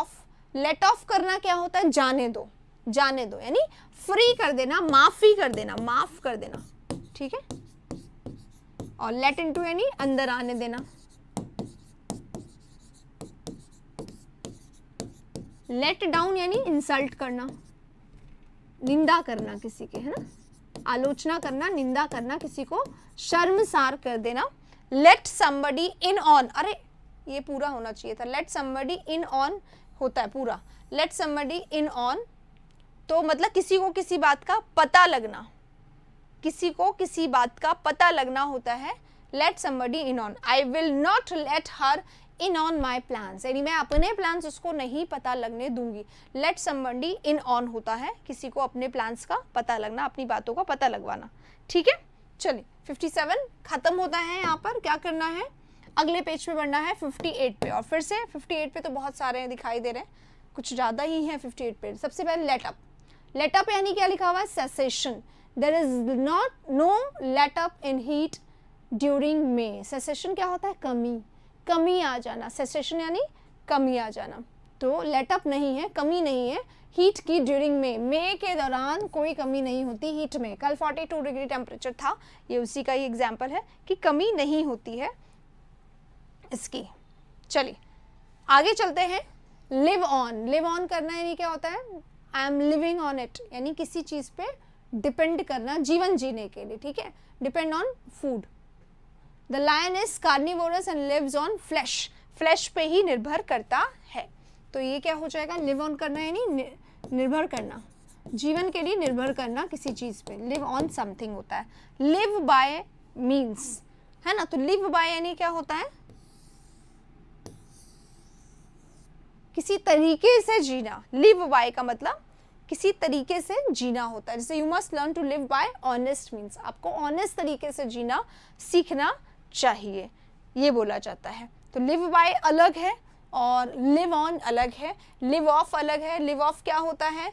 ऑफ करना क्या होता है, जाने दो, जाने दो, यानी फ्री कर देना, माफी कर देना, माफ कर देना, ठीक है। और लेट इनटू यानी अंदर आने देना, लेट डाउन यानी इंसल्ट करना, निंदा करना किसी के, है ना, आलोचना करना, निंदा करना, किसी को शर्मसार कर देना। लेट समबडी इन ऑन, अरे ये पूरा होना चाहिए था, लेट समबडी इन ऑन होता है पूरा, लेट समबडी इन ऑन तो मतलब किसी को किसी बात का पता लगना, किसी को किसी बात का पता लगना होता है late somebody in on. I will not let her in on my plans, यानी मैं अपने प्लान्स उसको नहीं पता लगने दूंगी। लेट समबडी इन ऑन होता है किसी को अपने प्लान्स का पता लगना, अपनी बातों का पता लगवाना, ठीक है। चलिए 57 खत्म होता है। यहाँ पर क्या करना है, अगले पेज पे बढ़ना है 58 पे, और फिर से 58 पे तो बहुत सारे दिखाई दे रहे हैं, कुछ ज़्यादा ही है 58 पे। सबसे पहले लेट अप, लेट अप यानी क्या लिखा हुआ है, cessation, there is not no let up in heat during May. Cessation क्या होता है, कमी, कमी आ जाना, सेसेशन यानी कमी आ जाना, तो लेट अप नहीं है, कमी नहीं है हीट की ड्यूरिंग मे के दौरान कोई कमी नहीं होती हीट में। कल 42 डिग्री टेम्परेचर था, ये उसी का ही एग्जाम्पल है कि कमी नहीं होती है इसकी। चलिए आगे चलते हैं। लिव ऑन, लिव ऑन करना यानी क्या होता है, I am living on it, यानी किसी चीज़ पे डिपेंड करना जीवन जीने के लिए, ठीक है, depend on food. The lion is carnivorous and lives on flesh, flesh पे ही निर्भर करता है, तो ये क्या हो जाएगा, लिव ऑन करना यानी निर्भर करना, जीवन के लिए निर्भर करना किसी चीज़ पे, लिव ऑन समथिंग होता है। लिव बाय मीन्स, है ना, तो लिव बाय यानी क्या होता है, किसी तरीके से जीना, लिव बाय का मतलब किसी तरीके से जीना होता है। जैसे you must learn to live by honest means, आपको ऑनेस्ट तरीके से जीना सीखना चाहिए, ये बोला जाता है। तो लिव बाय अलग है और लिव ऑन अलग है, लिव ऑफ अलग है। लिव ऑफ क्या होता है,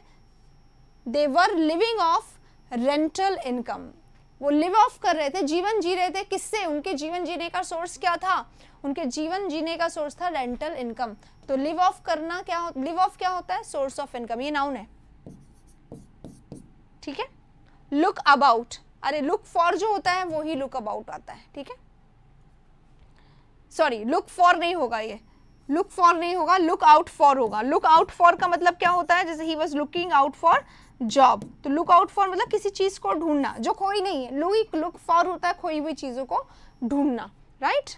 they were living off rental income, वो लिव ऑफ कर रहे थे, जीवन जी रहे थे, किससे, उनके जीवन जीने का सोर्स क्या था, उनके जीवन जीने का सोर्स था रेंटल इनकम। तो लिव ऑफ करना क्या हो, लिव ऑफ क्या होता है, सोर्स ऑफ इनकम, ये नाउन है, ठीक है। लुक अबाउट, अरे लुक फॉर जो होता है वो ही लुक अबाउट आता है, ठीक है, सॉरी लुक फॉर नहीं होगा, ये लुक फॉर नहीं होगा, लुक आउट फॉर होगा। लुक आउट फॉर का मतलब क्या होता है, जैसे he was looking out for job, तो लुक आउट फॉर मतलब किसी चीज को ढूंढना जो खोई नहीं है, लुक फॉर होता है खोई हुई चीजों को ढूंढना, राइट।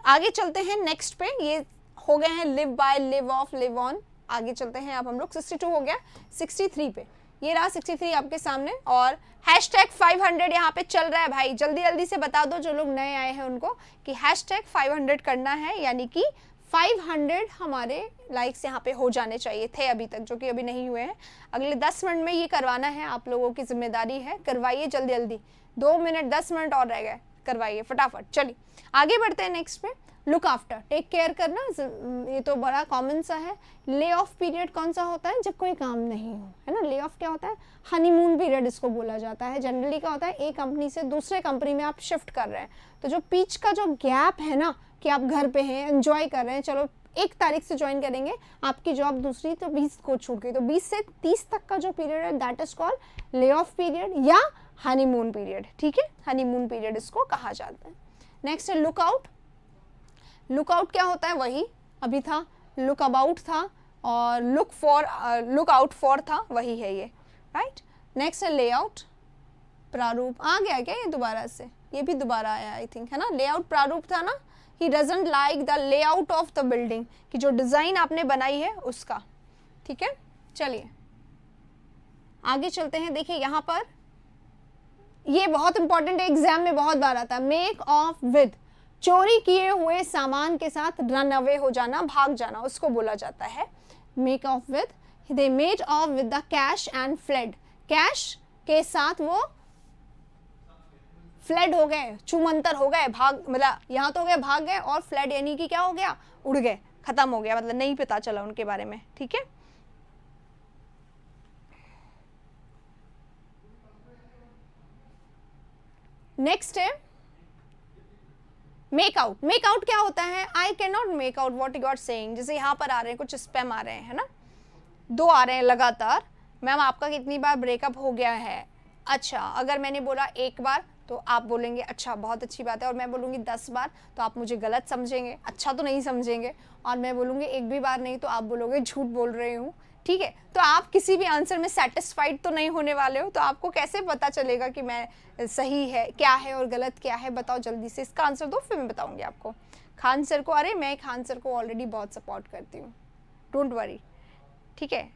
आगे चलते हैं नेक्स्ट पे, ये हो गए हैं live by, live of, live on. आगे चलते हैं अब हम लोग 62 हो गया, 63 पे, ये रहा 63 आपके सामने, और हैशटैग 500 यहाँ पे चल रहा है भाई, जल्दी जल्दी से बता दो जो लोग नए आए हैं उनको कि हैशटैग 500 करना है, यानी कि 500 हमारे लाइक्स यहाँ पे हो जाने चाहिए थे अभी तक, जो कि अभी नहीं हुए हैं। अगले 10 मिनट में ये करवाना है, आप लोगों की जिम्मेदारी है, करवाइए जल्दी जल्दी, 2 मिनट 10 मिनट और रह गए, करवाइए फटाफट। चलिए आगे बढ़ते हैं नेक्स्ट पे। लुक आफ्टर, टेक केयर करना, ये तो बड़ा कॉमन सा है। ले ऑफ पीरियड कौन सा होता है, जब कोई काम नहीं हो, है ना। ले ऑफ क्या होता है, हनीमून पीरियड इसको बोला जाता है। जनरली क्या होता है, एक कंपनी से दूसरे कंपनी में आप शिफ्ट कर रहे हैं, तो जो बीच का जो गैप है ना, कि आप घर पे हैं, एंजॉय कर रहे हैं, चलो 1 तारीख से ज्वाइन करेंगे, आपकी जॉब दूसरी, तो 20 को छूट गई, तो 20 से 30 तक का जो पीरियड है that is called lay off period या हनीमून पीरियड, ठीक है, हनीमून पीरियड इसको कहा जाता है। नेक्स्ट है लुक आउट। लुक आउट क्या होता है, वही अभी था, लुक अबाउट था, और लुक आउट फॉर था, वही है ये, राइट। नेक्स्ट है लेआउट, प्रारूप आ गया क्या ये दोबारा से, ये भी दोबारा आया आई थिंक, है ना। लेआउट प्रारूप था ना, he doesn't like the layout of the building, कि जो डिजाइन आपने बनाई है उसका, ठीक है। चलिए आगे चलते हैं। देखिए यहाँ पर ये बहुत इंपॉर्टेंट है, एग्जाम में बहुत बार आता है। मेक ऑफ विद, चोरी किए हुए सामान के साथ रन अवे हो जाना, भाग जाना, उसको बोला जाता है make of with. They made of with the cash and fled, cash के साथ वो फ्लेड हो गए, चुमंतर हो गए, भाग, मतलब यहाँ तो हो गए भाग गए, और फ्लेड यानी कि क्या हो गया, उड़ गए, खत्म हो गया, मतलब नहीं पता चला उनके बारे में, ठीक है। नेक्स्ट है मेक आउट क्या होता है? I can not make out what you are saying. जैसे यहाँ पर आ रहे हैं कुछ स्पैम आ रहे हैं, है ना, 2 आ रहे हैं लगातार। मैम आपका कितनी बार ब्रेकअप हो गया है? अच्छा, अगर मैंने बोला 1 बार तो आप बोलेंगे अच्छा बहुत अच्छी बात है, और मैं बोलूँगी 10 बार तो आप मुझे गलत समझेंगे, अच्छा तो नहीं समझेंगे, और मैं बोलूँगी 1 भी बार नहीं तो आप बोलोगे झूठ बोल रही हूँ। ठीक है, तो आप किसी भी आंसर में सेटिस्फाइड तो नहीं होने वाले हो, तो आपको कैसे पता चलेगा कि मैं सही है क्या है और गलत क्या है? बताओ जल्दी से, इसका आंसर दो फिर मैं बताऊँगी आपको। खान सर को, अरे मैं खान सर को ऑलरेडी बहुत सपोर्ट करती हूँ, डोंट वरी। ठीक है,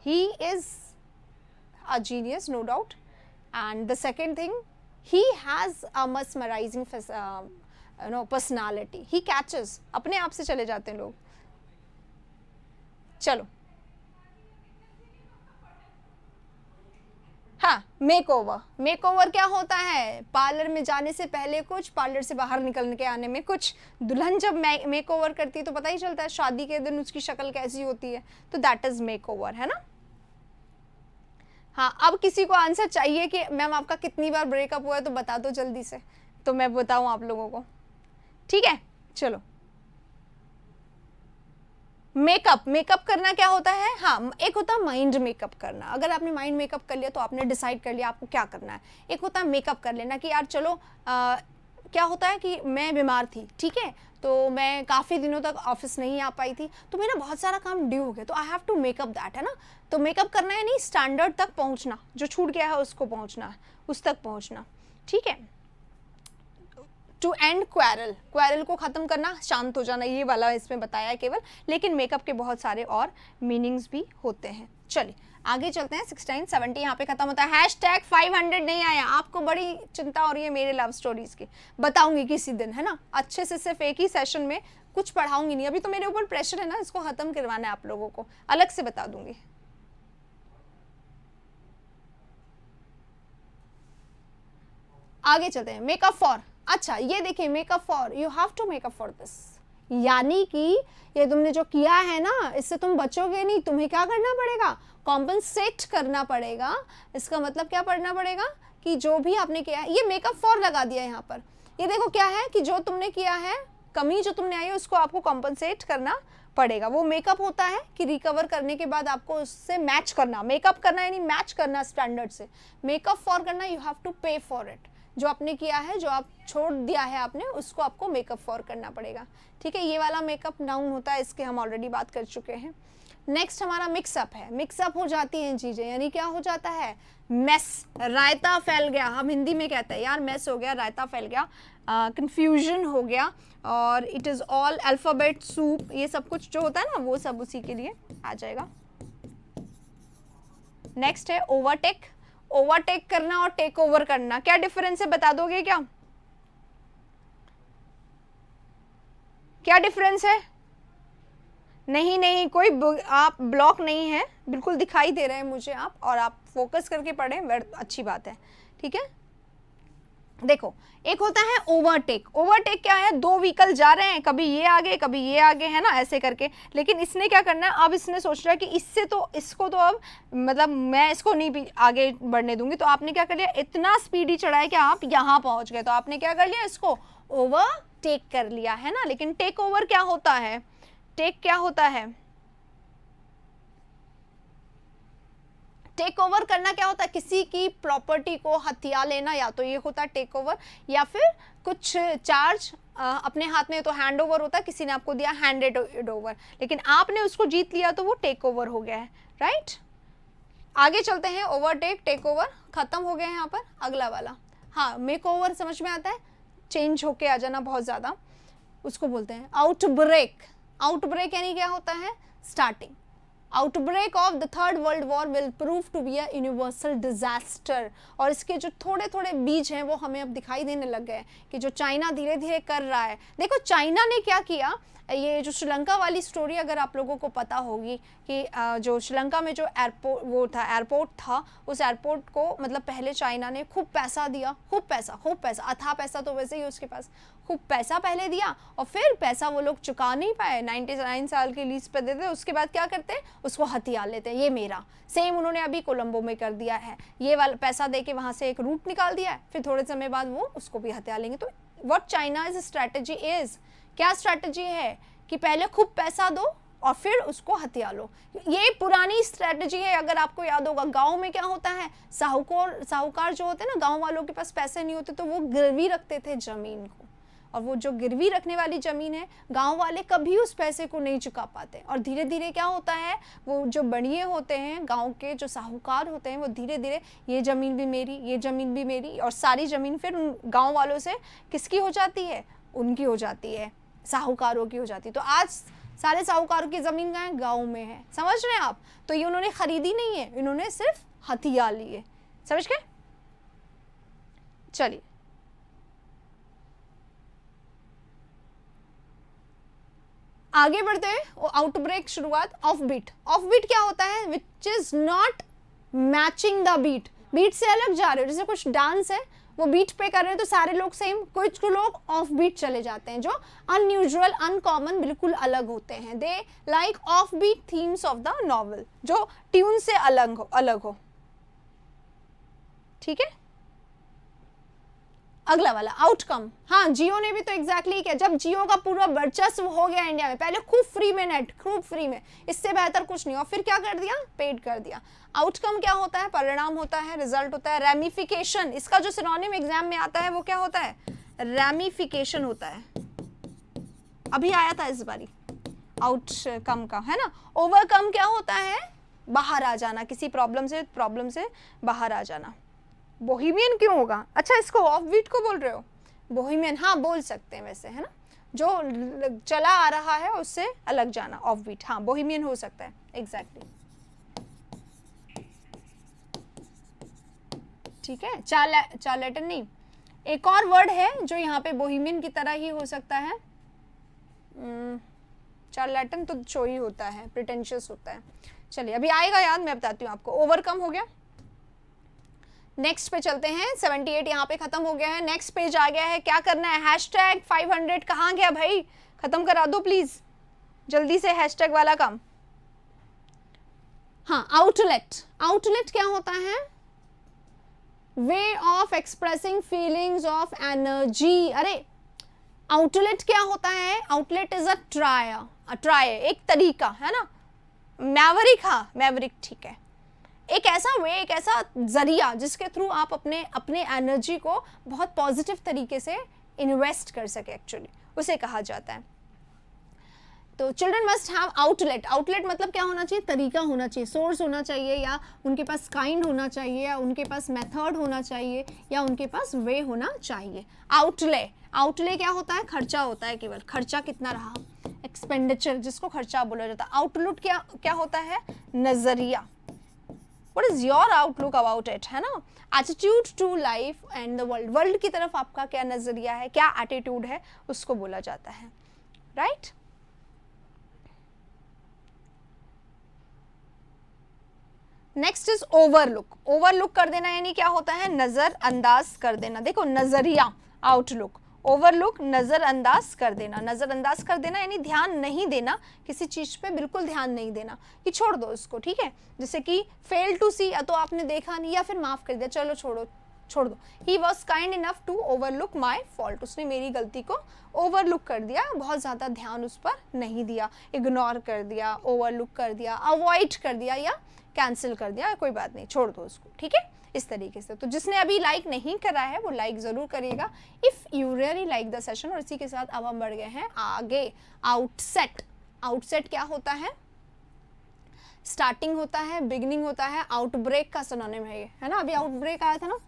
he is a genius no doubt, and the second thing, he has a mesmerizing personality, he catches, अपने आप से चले जाते हैं लोग। चलो, हाँ, मेकओवर क्या होता है? पार्लर में जाने से पहले कुछ, पार्लर से बाहर निकल के आने में कुछ। दुल्हन जब मेकओवर करती है तो पता ही चलता है शादी के दिन उसकी शक्ल कैसी होती है, तो दैट इज मेकओवर, है ना। हाँ, अब किसी को आंसर चाहिए कि मैम आपका कितनी बार ब्रेकअप हुआ है, तो बता दो जल्दी से, तो मैं बताऊं आप लोगों को। ठीक है, चलो। मेकअप करना क्या होता है? हाँ, एक होता है माइंड मेकअप करना। अगर आपने माइंड मेकअप कर लिया तो आपने डिसाइड कर लिया आपको क्या करना है। एक होता है मेकअप कर लेना कि यार चलो, क्या होता है कि मैं बीमार थी, ठीक है, तो मैं काफ़ी दिनों तक ऑफिस नहीं आ पाई थी, तो मेरा बहुत सारा काम ड्यू हो गया, तो I have to make up that, है ना। तो मेकअप करना है नहीं, स्टैंडर्ड तक पहुंचना, जो छूट गया है उसको पहुंचना, उस तक पहुंचना। ठीक है, टू एंड क्वेरल को ख़त्म करना, शांत हो जाना, ये वाला इसमें बताया है केवल, लेकिन मेकअप के बहुत सारे और मीनिंग्स भी होते हैं। चलिए आगे चलते हैं। 16 70 यहाँ पे खत्म होता है। #500 नहीं आया, आपको बड़ी चिंता हो रही है मेरे लव स्टोरीज की, बताऊंगी किसी दिन, है ना, अच्छे से, सिर्फ एक ही सेशन में, कुछ पढ़ाऊंगी नहीं, अभी तो मेरे ऊपर प्रेशर है ना, इसको खत्म करवाना है आप लोगों को, अलग से बता दूंगी। आगे चलते हैं। मेकअप फॉर, अच्छा ये देखिए, make up for, you have to make up for this, यानी कि ये तुमने जो किया है ना, इससे तुम बचोगे नहीं, तुम्हें क्या करना पड़ेगा? कॉम्पनसेट करना पड़ेगा। इसका मतलब क्या पढ़ना पड़ेगा कि जो भी आपने किया है, ये मेकअप फॉर लगा दिया यहाँ पर, ये देखो क्या है कि जो तुमने किया है, कमी जो तुमने आई है, उसको आपको कॉम्पनसेट करना पड़ेगा। वो मेकअप होता है कि रिकवर करने के बाद आपको उससे मैच करना, मेकअप करना यानी मैच करना स्टैंडर्ड से। मेकअप फॉर करना, यू हैव टू पे फॉर इट, जो आपने किया है, जो आप छोड़ दिया है आपने, उसको आपको मेकअप फॉर करना पड़ेगा। ठीक है, ये वाला मेकअप नाउन होता है, इसके हम ऑलरेडी बात कर चुके हैं। नेक्स्ट हमारा मिक्सअप है, मिक्सअप हो जाती हैं चीज़ें, यानी क्या हो जाता है? मेस, रायता फैल गया, हम हिंदी में कहते हैं यार मेस हो गया, रायता फैल गया, कंफ्यूजन हो गया, और it is all alphabet soup, ये सब कुछ जो होता है ना, वो सब उसी के लिए आ जाएगा। नेक्स्ट है ओवरटेक, ओवरटेक करना और टेक ओवर करना, क्या डिफरेंस है बता दोगे क्या? क्या डिफरेंस है? नहीं, कोई आप ब्लॉक नहीं है, बिल्कुल दिखाई दे रहे हैं मुझे आप, और आप फोकस करके पढ़ें, अच्छी बात है। ठीक है, देखो एक होता है ओवरटेक, ओवरटेक क्या है? 2 व्हीकल जा रहे हैं, कभी ये आगे कभी ये आगे, है ना, ऐसे करके, लेकिन इसने क्या करना है, अब इसने सोच रहा है कि इससे तो इसको तो अब मतलब मैं इसको नहीं आगे बढ़ने दूंगी, तो आपने क्या कर लिया, इतना स्पीडी चढ़ाया कि आप यहाँ पहुँच गए, तो आपने क्या कर लिया, इसको ओवरटेक कर लिया, है ना। लेकिन टेक ओवर क्या होता है? टेक क्या होता है? टेक ओवर करना क्या होता है? किसी की प्रॉपर्टी को हथिया लेना, या तो ये होता है टेक ओवर, या फिर कुछ चार्ज अपने हाथ में, तो हैंड ओवर होता है, किसी ने आपको दिया, हैंडेड इट ओवर, लेकिन आपने उसको जीत लिया तो वो टेक ओवर हो गया है, राइट। आगे चलते हैं, ओवरटेक, टेक ओवर खत्म हो गया है यहाँ पर। अगला वाला, हाँ, मेक ओवर समझ में आता है, चेंज होके आ जाना बहुत ज़्यादा, उसको बोलते हैं आउटब्रेक। आउटब्रेक यानी क्या होता है? Starting. Outbreak of the third world war will prove to be a universal disaster, और इसके जो थोड़े थोड़े बीज हैं वो हमें अब दिखाई देने लग गए कि जो चाइना धीरे धीरे कर रहा है। देखो चाइना ने क्या किया, ये जो श्रीलंका वाली स्टोरी अगर आप लोगों को पता होगी कि जो श्रीलंका में जो एयरपोर्ट था, उस एयरपोर्ट को मतलब पहले चाइना ने खूब पैसा दिया, खूब पैसा, अथाह पैसा तो वैसे ही उसके पास, खूब पैसा पहले दिया, और फिर पैसा वो लोग चुका नहीं पाए, 99 साल के लीज पे देते, उसके बाद क्या करते हैं, उसको हथिया लेते हैं, ये मेरा। सेम उन्होंने अभी कोलंबो में कर दिया है, ये वाला पैसा दे के वहाँ से एक रूट निकाल दिया है, फिर थोड़े समय बाद वो उसको भी हथिया लेंगे। तो व्हाट चाइनाज स्ट्रैटेजी इज, क्या स्ट्रैटेजी है कि पहले खूब पैसा दो और फिर उसको हथिया लो। ये पुरानी स्ट्रैटेजी है। अगर आपको याद होगा गांव में क्या होता है, साहूकार जो होते हैं ना, गांव वालों के पास पैसे नहीं होते तो वो गिरवी रखते थे जमीन को, और वो जो गिरवी रखने वाली जमीन है गांव वाले कभी उस पैसे को नहीं चुका पाते, और धीरे धीरे क्या होता है, वो जो बढ़िए होते हैं गांव के, जो साहूकार होते हैं, वो धीरे धीरे ये ज़मीन भी मेरी, ये ज़मीन भी मेरी, और सारी ज़मीन फिर उन गांव वालों से किसकी हो जाती है, उनकी हो जाती है, साहूकारों की हो जाती है। तो आज सारे साहूकारों की ज़मीन कहाँ है, गाँव में है। समझ रहे हैं आप? तो ये उन्होंने खरीदी नहीं है, इन्होंने सिर्फ हथिया लिए। समझ गए? चलिए आगे बढ़ते हैं। आउटब्रेक शुरुआत, ऑफ बीट। ऑफ बीट क्या होता है, which is not matching the beat, beat से अलग जा रहे हो। जैसे कुछ डांस है वो बीट पे कर रहे हैं तो सारे लोग सेम, कुछ लोग ऑफ बीट चले जाते हैं जो अनयूजुअल, अनकॉमन, बिल्कुल अलग होते हैं। They like off beat themes of the novel, जो ट्यून से अलग हो। ठीक है, अगला वाला आउटकम। हाँ, जियो ने भी तो एग्जैक्टली किया। जब जियो का पूरा वर्चस्व हो गया इंडिया में, पहले खूब फ्री में नेट, खूब फ्री में, इससे बेहतर कुछ नहीं, और फिर क्या कर दिया, पेड कर दिया। आउटकम क्या होता है, परिणाम होता है, रिजल्ट होता है। रैमिफिकेशन, इसका जो सिनोनिम एग्जाम में आता है वो क्या होता है, रैमिफिकेशन होता है। अभी आया था इस बारी आउटकम का, है ना। ओवरकम क्या होता है, बाहर आ जाना, किसी प्रॉब्लम से बाहर आ जाना। बोहेमियन क्यों होगा, अच्छा इसको ऑफ बीट को बोल रहे हो, बोहेमियन हाँ बोल सकते हैं वैसे, है ना, जो चला आ रहा है उससे अलग जाना, ऑफ बीट। हाँ, बोहेमियन हो सकता है, एग्जैक्टली। ठीक है, चार्लेटन नहीं, एक और वर्ड है जो यहाँ पे बोहेमियन की तरह ही हो सकता है। चार्लेटन तो शो ही होता है, प्रिटेंशियस होता है। चलिए अभी आएगा याद, मैं बताती हूँ आपको। ओवरकम हो गया, नेक्स्ट पे चलते हैं। 78 यहाँ पे खत्म हो गया है, नेक्स्ट पेज आ गया है। क्या करना है, हैशटैग 500 कहाँ गया भाई, खत्म करा दो प्लीज जल्दी से हैशटैग वाला काम। हाँ, आउटलेट। आउटलेट क्या होता है, way of expressing feelings of energy. अरे आउटलेट क्या होता है, आउटलेट इज अ ट्राई, एक तरीका, है ना। मैवरिक, हाँ मैवरिक, ठीक है, एक ऐसा वे, एक ऐसा जरिया जिसके थ्रू आप अपने एनर्जी को बहुत पॉजिटिव तरीके से इन्वेस्ट कर सके, एक्चुअली उसे कहा जाता है। तो children must have outlet. Outlet मतलब क्या होना चाहिए, तरीका होना चाहिए, सोर्स होना चाहिए, या उनके पास काइंड होना चाहिए, या उनके पास मेथड होना चाहिए, या उनके पास वे होना चाहिए। आउटले क्या होता है, खर्चा होता है, केवल खर्चा कितना रहा, एक्सपेंडिचर, जिसको खर्चा बोला जाता है। आउटलुक क्या होता है, नजरिया। What is your outlook about it, है ना। Attitude to life and the world, world की तरफ आपका क्या नजरिया है, क्या एटीट्यूड है, उसको बोला जाता है, right. Next is overlook. Overlook कर देना यानी क्या होता है, नजरअंदाज कर देना। देखो नजरिया, आउटलुक, ओवरलुक नजरअंदाज कर देना। नजरअंदाज कर देना यानी ध्यान नहीं देना, किसी चीज पे बिल्कुल ध्यान नहीं देना, कि छोड़ दो उसको, ठीक है। जैसे कि फेल टू सी, या तो आपने देखा नहीं या फिर माफ कर दिया, चलो छोड़ दो। He was kind enough to overlook my fault, उसने मेरी गलती को ओवरलुक कर दिया, बहुत ज़्यादा ध्यान उस पर नहीं दिया, इग्नोर कर दिया, ओवरलुक कर दिया, अवॉइड कर दिया, या कैंसिल कर दिया, कोई बात नहीं, छोड़ दो उसको, ठीक है, इस तरीके से। तो जिसने अभी लाइक नहीं करा है वो लाइक जरूर करिएगा, if you really like the session. और इसी के साथ अब हम बढ़ गए हैं आगे। आउटसेट। आउटसेट क्या होता है, स्टार्टिंग होता है, बिगिनिंग होता है, आउटब्रेक का सिनोनिम है ये, है ना। अभी आउटब्रेक आया था ना,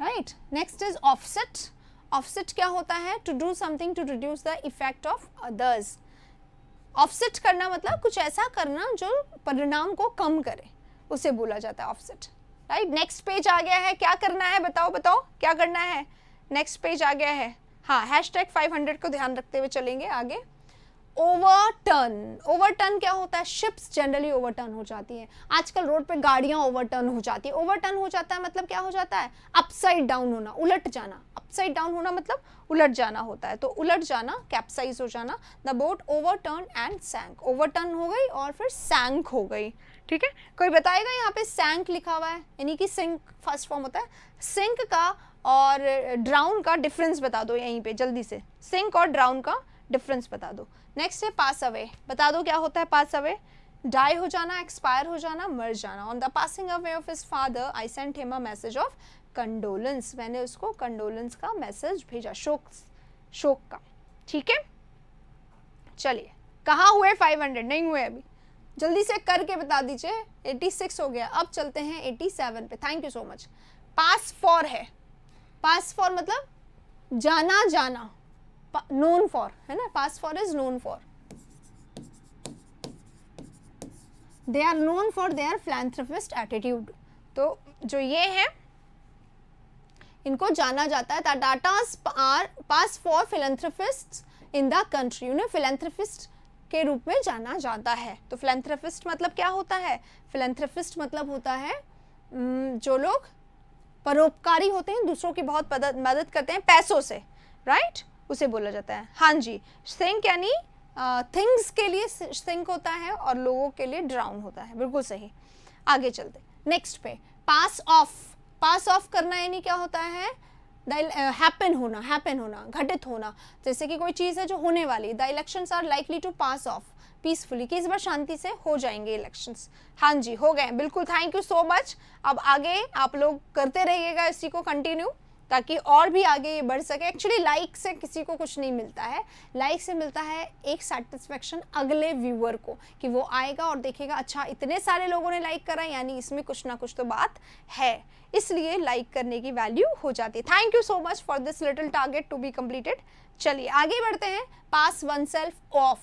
right. Next is offset. Offset क्या होता है, to do something to reduce the effect of others. Offset करना मतलब कुछ ऐसा करना जो परिणाम को कम करे, उसे बोला जाता है ऑफसेट, राइट। नेक्स्ट पेज आ गया है, क्या करना है, बताओ क्या करना है। नेक्स्ट पेज आ गया है, हाँ, हैशटैग 500 को ध्यान रखते हुए चलेंगे आगे। ओवरटर्न। ओवरटर्न क्या होता है, शिप्स जनरली ओवरटर्न हो जाती हैं, आजकल रोड पे गाड़ियां ओवरटर्न हो जाती है। ओवरटर्न हो जाता है मतलब क्या हो जाता है, अपसाइड डाउन होना, उलट जाना। अपसाइड डाउन होना मतलब उलट जाना होता है, तो उलट जाना, कैप्साइज हो जाना। The boat overturn and sank, overturn हो गई और फिर सैंक हो गई, ठीक है, कोई बताएगा यहाँ पे सैंक लिखा हुआ है, यानी कि सिंक फर्स्ट फॉर्म होता है। सिंक का और ड्राउन का डिफरेंस बता दो यहीं पे जल्दी से, सिंक और ड्राउन का डिफरेंस बता दो। नेक्स्ट है पास अवे, बता दो क्या होता है पास अवे। डाई हो जाना, एक्सपायर हो जाना, मर जाना। On the passing away of his father I sent him a message of condolence, मैंने उसको कंडोलेंस का मैसेज भेजा, शोक का। ठीक है, चलिए कहाँ हुए 500, नहीं हुए अभी, जल्दी से करके बता दीजिए। 86 हो गया, अब चलते हैं 87 पे। Thank you so much. Pass for है, पास फॉर मतलब जाना जाना, नोन फॉर है ना, pass for is known for, they are known for their philanthropist attitude. तो जो ये है इनको जाना जाता है, Tatas are pass for philanthropists in the country, उन्हें philanthropist के रूप में जाना जाता है। तो philanthropist मतलब क्या होता है? philanthropist मतलब होता है जो लोग परोपकारी होते हैं, दूसरों की बहुत मदद करते हैं पैसों से, राइट, उसे बोला जाता है। हाँ जी, सिंक यानी थिंग्स के लिए सिंक होता है और लोगों के लिए ड्राउन होता है, बिल्कुल सही। आगे चलते नेक्स्ट पे, पास ऑफ। पास ऑफ करना यानी क्या होता है? हैपन होना, घटित होना। जैसे कि कोई चीज़ है जो होने वाली, the elections are likely to pass off peacefully, कि इस बार शांति से हो जाएंगे इलेक्शंस। हाँ जी, हो गए, बिल्कुल, थैंक यू सो मच। अब आगे आप लोग करते रहिएगा इसी को कंटिन्यू, ताकि और भी आगे ये बढ़ सके। एक्चुअली लाइक से किसी को कुछ नहीं मिलता है, लाइक से मिलता है एक सेटिस्फेक्शन अगले व्यूअर को, कि वो आएगा और देखेगा अच्छा इतने सारे लोगों ने लाइक करा, यानी इसमें कुछ ना कुछ तो बात है, इसलिए लाइक करने की वैल्यू हो जाती है। Thank you so much for this little target to be completed. चलिए आगे बढ़ते हैं। Pass oneself off,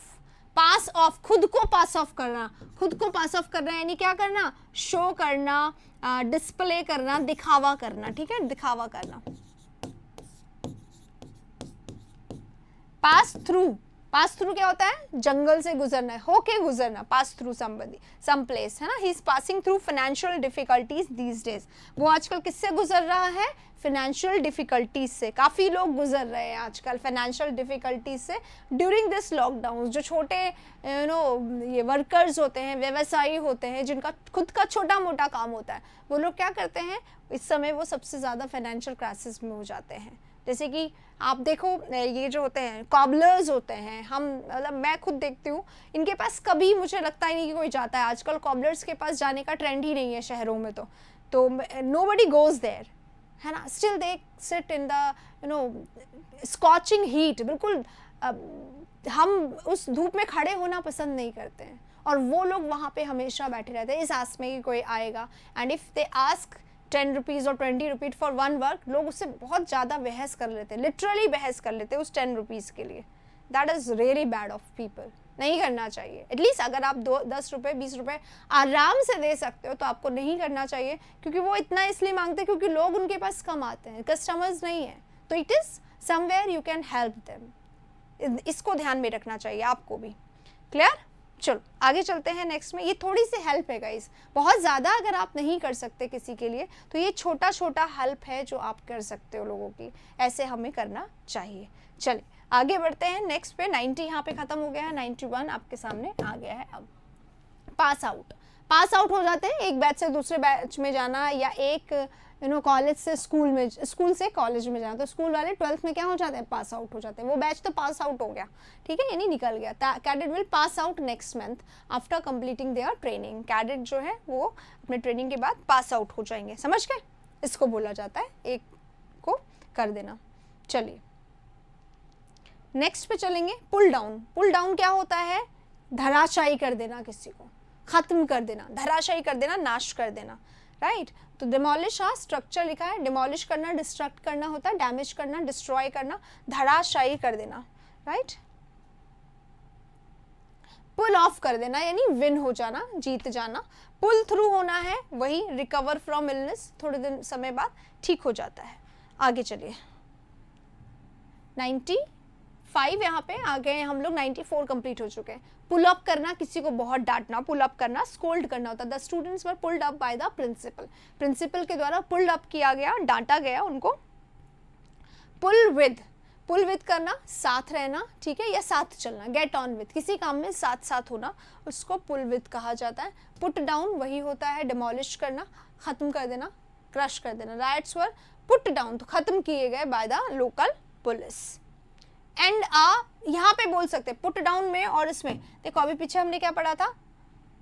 pass off, खुद को पास ऑफ करना। खुद को पास ऑफ करना यानी क्या करना? शो करना, डिस्प्ले करना, दिखावा करना। ठीक है, दिखावा करना। पास थ्रू, पास थ्रू क्या होता है? जंगल से गुजरना, होके गुजरना, pass through somebody, some place, है ना। He is passing through financial difficulties these days, वो आजकल किससे गुजर रहा है? फाइनेंशियल डिफिकल्टीज से। काफ़ी लोग गुजर रहे हैं आजकल फाइनेंशियल डिफिकल्टीज से ड्यूरिंग दिस लॉकडाउन। जो छोटे ये वर्कर्स होते हैं, व्यवसायी होते हैं, जिनका खुद का छोटा मोटा काम होता है, वो लोग क्या करते हैं इस समय? वो सबसे ज़्यादा फाइनेंशियल क्राइसिस में हो जाते हैं। जैसे कि आप देखो, ये जो होते हैं कॉबलर्स होते हैं, हम मतलब मैं खुद देखती हूँ, इनके पास कभी मुझे लगता ही नहीं कि कोई जाता है। आजकल कॉबलर्स के पास जाने का ट्रेंड ही नहीं है शहरों में, तो नोबडी गोज देयर, है ना। Still they sit in the scorching heat, बिल्कुल हम उस धूप में खड़े होना पसंद नहीं करते हैं, और वो लोग वहाँ पे हमेशा बैठे रहते हैं इस आस में कि कोई आएगा। And if they ask 10 rupees और 20 रुपीज़ फॉर वन वर्क, लोग उससे बहुत ज़्यादा बहस कर लेते हैं, लिटरली बहस कर लेते हैं उस 10 रुपीज़ के लिए। That is really bad of people, नहीं करना चाहिए। एटलीस्ट अगर आप 10 रुपये 20 रुपये आराम से दे सकते हो तो आपको नहीं करना चाहिए, क्योंकि वो इतना इसलिए मांगते हैं क्योंकि लोग उनके पास कम आते हैं, कस्टमर्स नहीं है। तो it is somewhere you can help them, इसको ध्यान में रखना चाहिए आपको भी। क्लियर? चलो आगे चलते हैं नेक्स्ट में। ये थोड़ी सी हेल्प है गाइस, बहुत ज़्यादा अगर आप नहीं कर सकते किसी के लिए तो ये छोटा छोटा हेल्प है जो आप कर सकते हो लोगों की, ऐसे हमें करना चाहिए। चलिए आगे बढ़ते हैं नेक्स्ट पे। 90 यहाँ पे ख़त्म हो गया है, 91 आपके सामने आ गया है। अब पास आउट, पास आउट हो जाते हैं, एक बैच से दूसरे बैच में जाना, या एक कॉलेज से स्कूल में, स्कूल से कॉलेज में जाना। तो स्कूल वाले 12th में क्या हो जाते हैं? पास आउट हो जाते हैं। वो बैच तो पास आउट हो गया, ठीक है, यानी निकल गया। Cadet will pass out next month after completing their training. Cadet जो है वो अपने ट्रेनिंग के बाद पास आउट हो जाएंगे, समझ गए? इसको बोला जाता है एक को कर देना। चलिए नेक्स्ट पे चलेंगे। Pull down. पुल डाउन क्या होता है? धराशायी कर देना, किसी को खत्म कर देना, धराशायी कर देना, नाश कर देना, राइट। तो डिमोलिश, हाँ स्ट्रक्चर लिखा है, डिमोलिश करना, डिस्ट्रक्ट करना होता है, डैमेज करना, डिस्ट्रॉय करना, धराशायी कर देना, राइट। पुल ऑफ कर देना यानी विन हो जाना, जीत जाना। पुल थ्रू होना है वही रिकवर फ्रॉम इलनेस, थोड़े दिन समय बाद ठीक हो जाता है। आगे चलिए 95 यहाँ पे आ गए हम लोग, 94 कंप्लीट हो चुके हैं। पुल अप करना, किसी को बहुत डांटना, पुल अप करना, स्कोल्ड करना होता है। The students were pulled up by the principal, principal के द्वारा पुल्ड अप किया गया, डांटा गया उनको। पुल पुल विथ करना, साथ रहना, ठीक है, या साथ चलना, गेट ऑन विथ, किसी काम में साथ साथ होना, उसको पुल विथ कहा जाता है। पुट डाउन वही होता है डिमोलिश करना, खत्म कर देना, क्रश कर देना। राइट्स वर पुट डाउन, तो खत्म किए गए by the local police. And यहाँ पे बोल सकते पुट डाउन में और इसमें, देखो अभी पीछे हमने क्या पढ़ा था,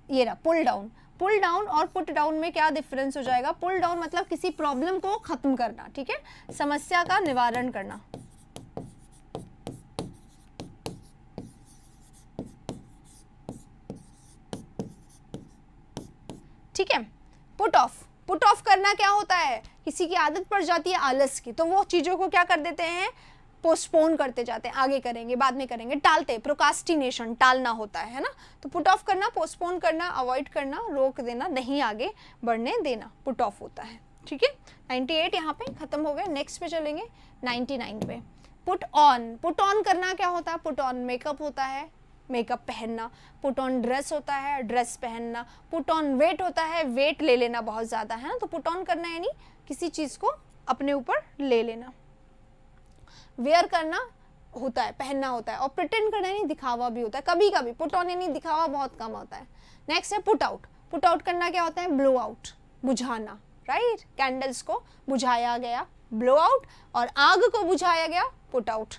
ये रहा पुल डाउन। पुल डाउन और पुट डाउन में क्या डिफरेंस हो जाएगा? पुल डाउन मतलब किसी प्रॉब्लम को खत्म करना, ठीक है, समस्या का निवारण करना। ठीक है। पुट ऑफ, पुट ऑफ करना क्या होता है? किसी की आदत पड़ जाती है आलस की, तो वो चीजों को क्या कर देते हैं? पोस्टपोन करते जाते हैं, आगे करेंगे, बाद में करेंगे, टालते, प्रोकास्टिनेशन, टालना होता है ना। तो पुट ऑफ करना, पोस्टपोन करना, अवॉइड करना, रोक देना, नहीं आगे बढ़ने देना, पुट ऑफ होता है। ठीक है, 98 यहाँ पे खत्म हो गए। नेक्स्ट पे चलेंगे 99 पे। पुट ऑन, पुट ऑन करना क्या होता है? पुट ऑन मेकअप होता है, मेकअप पहनना। पुट ऑन ड्रेस होता है, ड्रेस पहनना। पुट ऑन वेट होता है, वेट ले लेना बहुत ज़्यादा, है ना। तो पुट ऑन करना यानी किसी चीज़ को अपने ऊपर ले लेना। वेयर करना होता है, पहनना होता है, और प्रिटेंड करना यानी दिखावा भी होता है कभी कभी। पुट ऑन यानी दिखावा बहुत कम होता है। नेक्स्ट है पुट आउट। पुट आउट करना क्या होता है? ब्लो आउट, बुझाना, राइट। कैंडल्स को बुझाया गया, ब्लो आउट, और आग को बुझाया गया, पुट आउट।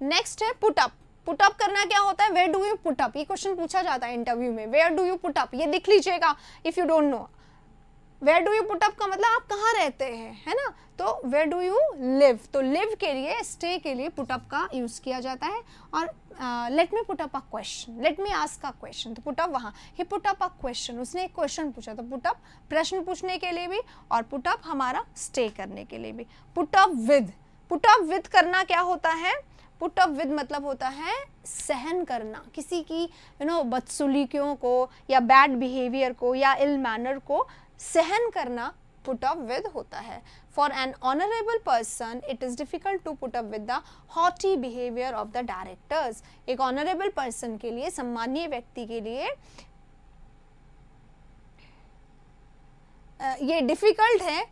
नेक्स्ट है पुट अप। पुट अप करना क्या होता है? Where do you put up, ये क्वेश्चन पूछा जाता है इंटरव्यू में, where do you put up, ये लिख लीजिएगा if you don't know. Where do you put up का मतलब आप कहाँ रहते हैं, है ना। तो वेयर डू यू लिव, तो लिव के लिए, स्टे के लिए पुट अप का यूज किया जाता है। और let me put up a question, let me ask a question, तो पुट अप वहाँ, ही पुट अप अ क्वेश्चन, उसने एक क्वेश्चन पूछा, तो पुट अप प्रश्न पूछने के लिए भी, और पुट अप हमारा स्टे करने के लिए भी। Put up with, put up with करना क्या होता है? पुट अप विद मतलब होता है सहन करना, किसी की बदसलूकियों को या बैड बिहेवियर को या इल मैनर को सहन करना पुट अप विद होता है। For an honourable person it is difficult to put up with the haughty behaviour of the directors. एक ऑनरेबल पर्सन के लिए, सम्मानीय व्यक्ति के लिए ये डिफिकल्ट है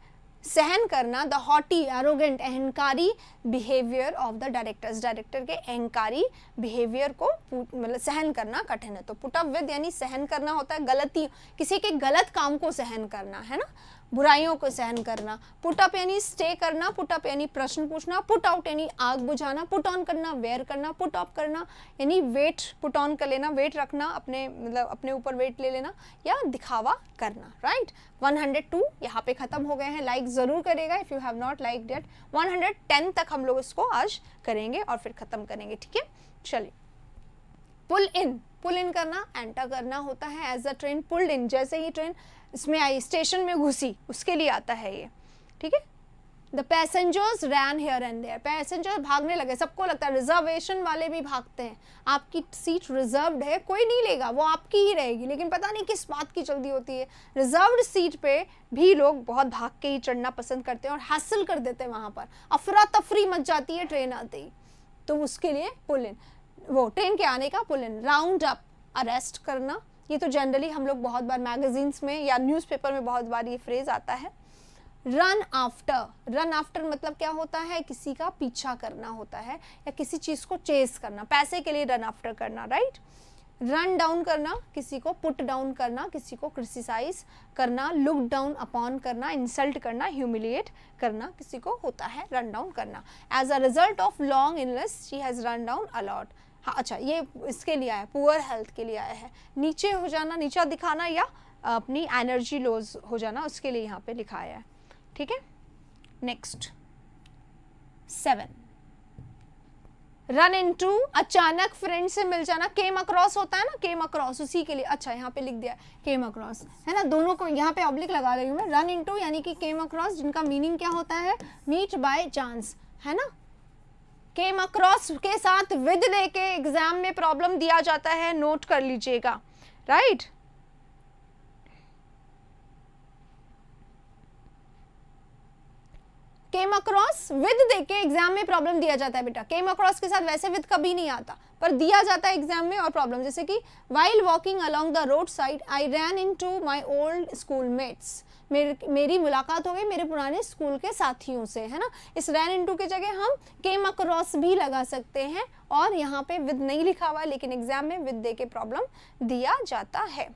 सहन करना द हॉटी, एरोगेंट, अहंकारी behaviour of the directors. Director के अहंकारी बिहेवियर को मतलब सहन करना कठिन है। तो पुट अप विद यानी सहन करना होता है गलती, किसी के गलत काम को सहन करना, है ना, बुराइयों को सहन करना। पुट अप यानी स्टे करना, पुट अप यानी प्रश्न पूछना, पुट आउट यानी आग बुझाना, पुट ऑन करना, वेयर करना, पुट ऑफ करना यानी वेट पुट ऑन कर लेना, वेट रखना, अपने मतलब अपने ऊपर वेट ले लेना या दिखावा करना, राइट। 102 यहाँ पे खत्म हो गए हैं। लाइक ज़रूर करेगा if you have not like it. 110 तक हम लोग इसको आज करेंगे और फिर ख़त्म करेंगे, ठीक है। चलिए, पुल इन, पुल इन करना, एंटर करना होता है as a train pulled in, जैसे ही ट्रेन इसमें आई, स्टेशन में घुसी, उसके लिए आता है ये, ठीक है। The passengers ran here and there, passenger भागने लगे, सबको लगता है, रिजर्वेशन वाले भी भागते हैं, आपकी सीट रिजर्व्ड है, कोई नहीं लेगा, वो आपकी ही रहेगी, लेकिन पता नहीं किस बात की जल्दी होती है। रिजर्व्ड सीट पे भी लोग बहुत भाग के ही चढ़ना पसंद करते हैं और हासिल कर देते हैं, वहाँ पर अफरा तफरी मच जाती है ट्रेन आते ही, तो उसके लिए पुल इन, वो ट्रेन के आने का पुल इन। राउंड अप, अरेस्ट करना, ये तो जनरली हम लोग बहुत बार मैगजीन्स में या न्यूज़पेपर में बहुत बार ये फ्रेज आता है। रन आफ्टर, रन आफ्टर मतलब क्या होता है? किसी का पीछा करना होता है या किसी चीज़ को चेस करना, पैसे के लिए रन आफ्टर करना, राइट। रन डाउन करना, किसी को पुट डाउन करना, किसी को क्रिटिसाइज करना, लुक डाउन अपॉन करना, इंसल्ट करना, ह्यूमिलिएट करना, किसी को होता है रन डाउन करना। As a result of long illness she has run down a lot. हाँ, अच्छा, ये इसके लिए आया है, पुअर हेल्थ के लिए आया है, नीचे हो जाना, नीचा दिखाना या अपनी एनर्जी लॉस हो जाना, उसके लिए यहाँ पे लिखा है, ठीक है। नेक्स्ट 7, रन इनटू, अचानक फ्रेंड से मिल जाना, केम अक्रॉस होता है ना, केम अक्रॉस, उसी के लिए, अच्छा यहाँ पे लिख दिया केम अक्रॉस, है ना, दोनों को यहाँ पे ऑब्लिक लगा रही हूँ मैं। रन इनटू यानी कि केम अक्रॉस, जिनका मीनिंग क्या होता है? मीट बाय चांस, है ना। केम अक्रॉस के साथ विद लेके एग्जाम में प्रॉब्लम दिया जाता है, नोट कर लीजिएगा, राइट। केम अक्रॉस विद देख के एग्जाम में प्रॉब्लम दिया जाता है बेटा, केम अक्रॉस के साथ वैसे विद कभी नहीं आता, पर दिया जाता है एग्जाम में और प्रॉब्लम, जैसे कि while walking along the road side I ran into my old schoolmates, मेरी मुलाकात हो गई मेरे पुराने स्कूल के साथियों से, है ना। इस रैन इनटू की जगह हम केम अक्रॉस भी लगा सकते हैं, और यहाँ पे विद नहीं लिखा हुआ है लेकिन एग्जाम में विद दे के प्रॉब्लम दिया जाता है।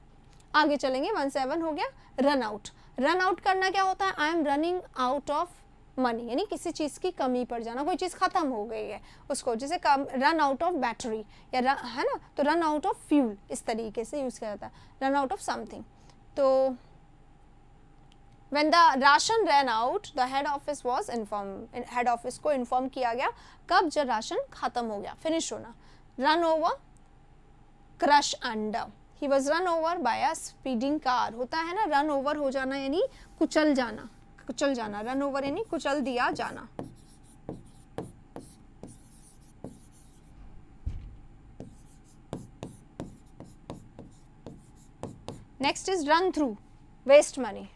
आगे चलेंगे, 1-7 हो गया रन आउट। रन आउट करना क्या होता है, I am running out of money, यानी किसी चीज़ की कमी पड़ जाना, कोई चीज़ खत्म हो गई है उसको, जैसे रन आउट ऑफ बैटरी या है ना, तो रन आउट ऑफ फ्यूल इस तरीके से यूज़ किया जाता है, रन आउट ऑफ समथिंग। तो when the ration ran out the head office was informed, head office को इन्फॉर्म किया गया कब, जब राशन खत्म हो गया, फिनिश होना। Run over crush under, he was run over by a speeding car, होता है ना रन ओवर हो जाना यानी कुचल जाना, कुचल जाना, रन ओवर यानी कुचल दिया जाना। Next is run through, waste money,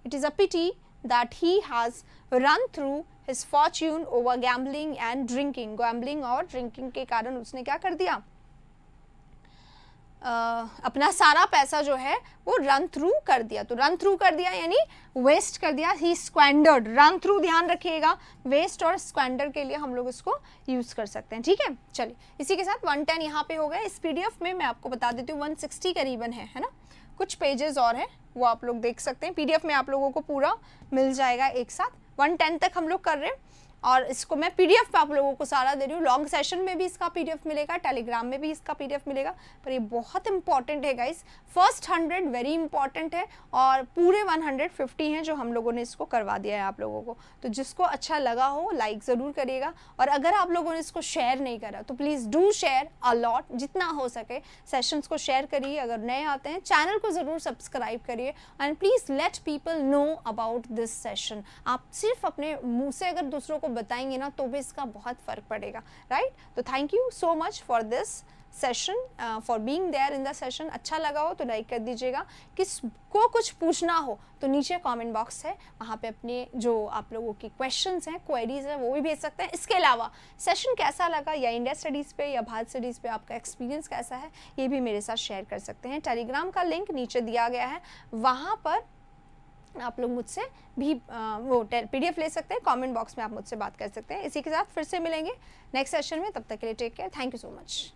it is a pity that he has run through his fortune over gambling and drinking, gambling और drinking के कारण उसने क्या कर दिया, अपना सारा पैसा जो है वो रन थ्रू कर दिया। तो रन थ्रू कर दिया यानी वेस्ट कर दिया, ही स्क्वेंडर्ड, रन थ्रू ध्यान रखिएगा, वेस्ट और स्क्वेंडर के लिए हम लोग इसको यूज कर सकते हैं, ठीक है। चलिए इसी के साथ 110 यहाँ पे हो गया। इस पीडीएफ में मैं आपको बता देती हूँ 160 करीबन है ना, कुछ पेजेस और हैं वो आप लोग देख सकते हैं, पीडीएफ में आप लोगों को पूरा मिल जाएगा एक साथ। 110 तक हम लोग कर रहे हैं और इसको मैं पीडीएफ पे आप लोगों को सारा दे रही हूँ। लॉन्ग सेशन में भी इसका पीडीएफ मिलेगा, टेलीग्राम में भी इसका पीडीएफ मिलेगा, पर ये बहुत इंपॉर्टेंट है गाइस। फर्स्ट 100 वेरी इंपॉर्टेंट है और पूरे 150 हैं जो हम लोगों ने इसको करवा दिया है आप लोगों को। तो जिसको अच्छा लगा हो लाइक ज़रूर करिएगा, और अगर आप लोगों ने इसको शेयर नहीं करा तो please do share a lot, जितना हो सके सेशंस को शेयर करिए। अगर नए आते हैं चैनल को ज़रूर सब्सक्राइब करिए and please let people know about this session. आप सिर्फ अपने मुँह से अगर दूसरों को बताएंगे ना तो भी इसका बहुत फर्क पड़ेगा, राइट। तो thank you so much for this session, for being there in the session. अच्छा लगा हो तो लाइक कर दीजिएगा, किसको कुछ पूछना हो तो नीचे कमेंट बॉक्स है, वहाँ पे अपने जो आप लोगों की क्वेश्चंस हैं, क्वेरीज हैं वो भी भेज सकते हैं। इसके अलावा सेशन कैसा लगा या इंडिया स्टडीज़ पे या भारत स्टडीज़ पे आपका एक्सपीरियंस कैसा है ये भी मेरे साथ शेयर कर सकते हैं। टेलीग्राम का लिंक नीचे दिया गया है, वहाँ पर आप लोग मुझसे भी वो पीडीएफ ले सकते हैं, कमेंट बॉक्स में आप मुझसे बात कर सकते हैं। इसी के साथ फिर से मिलेंगे नेक्स्ट सेशन में, तब तक के लिए take care, thank you so much.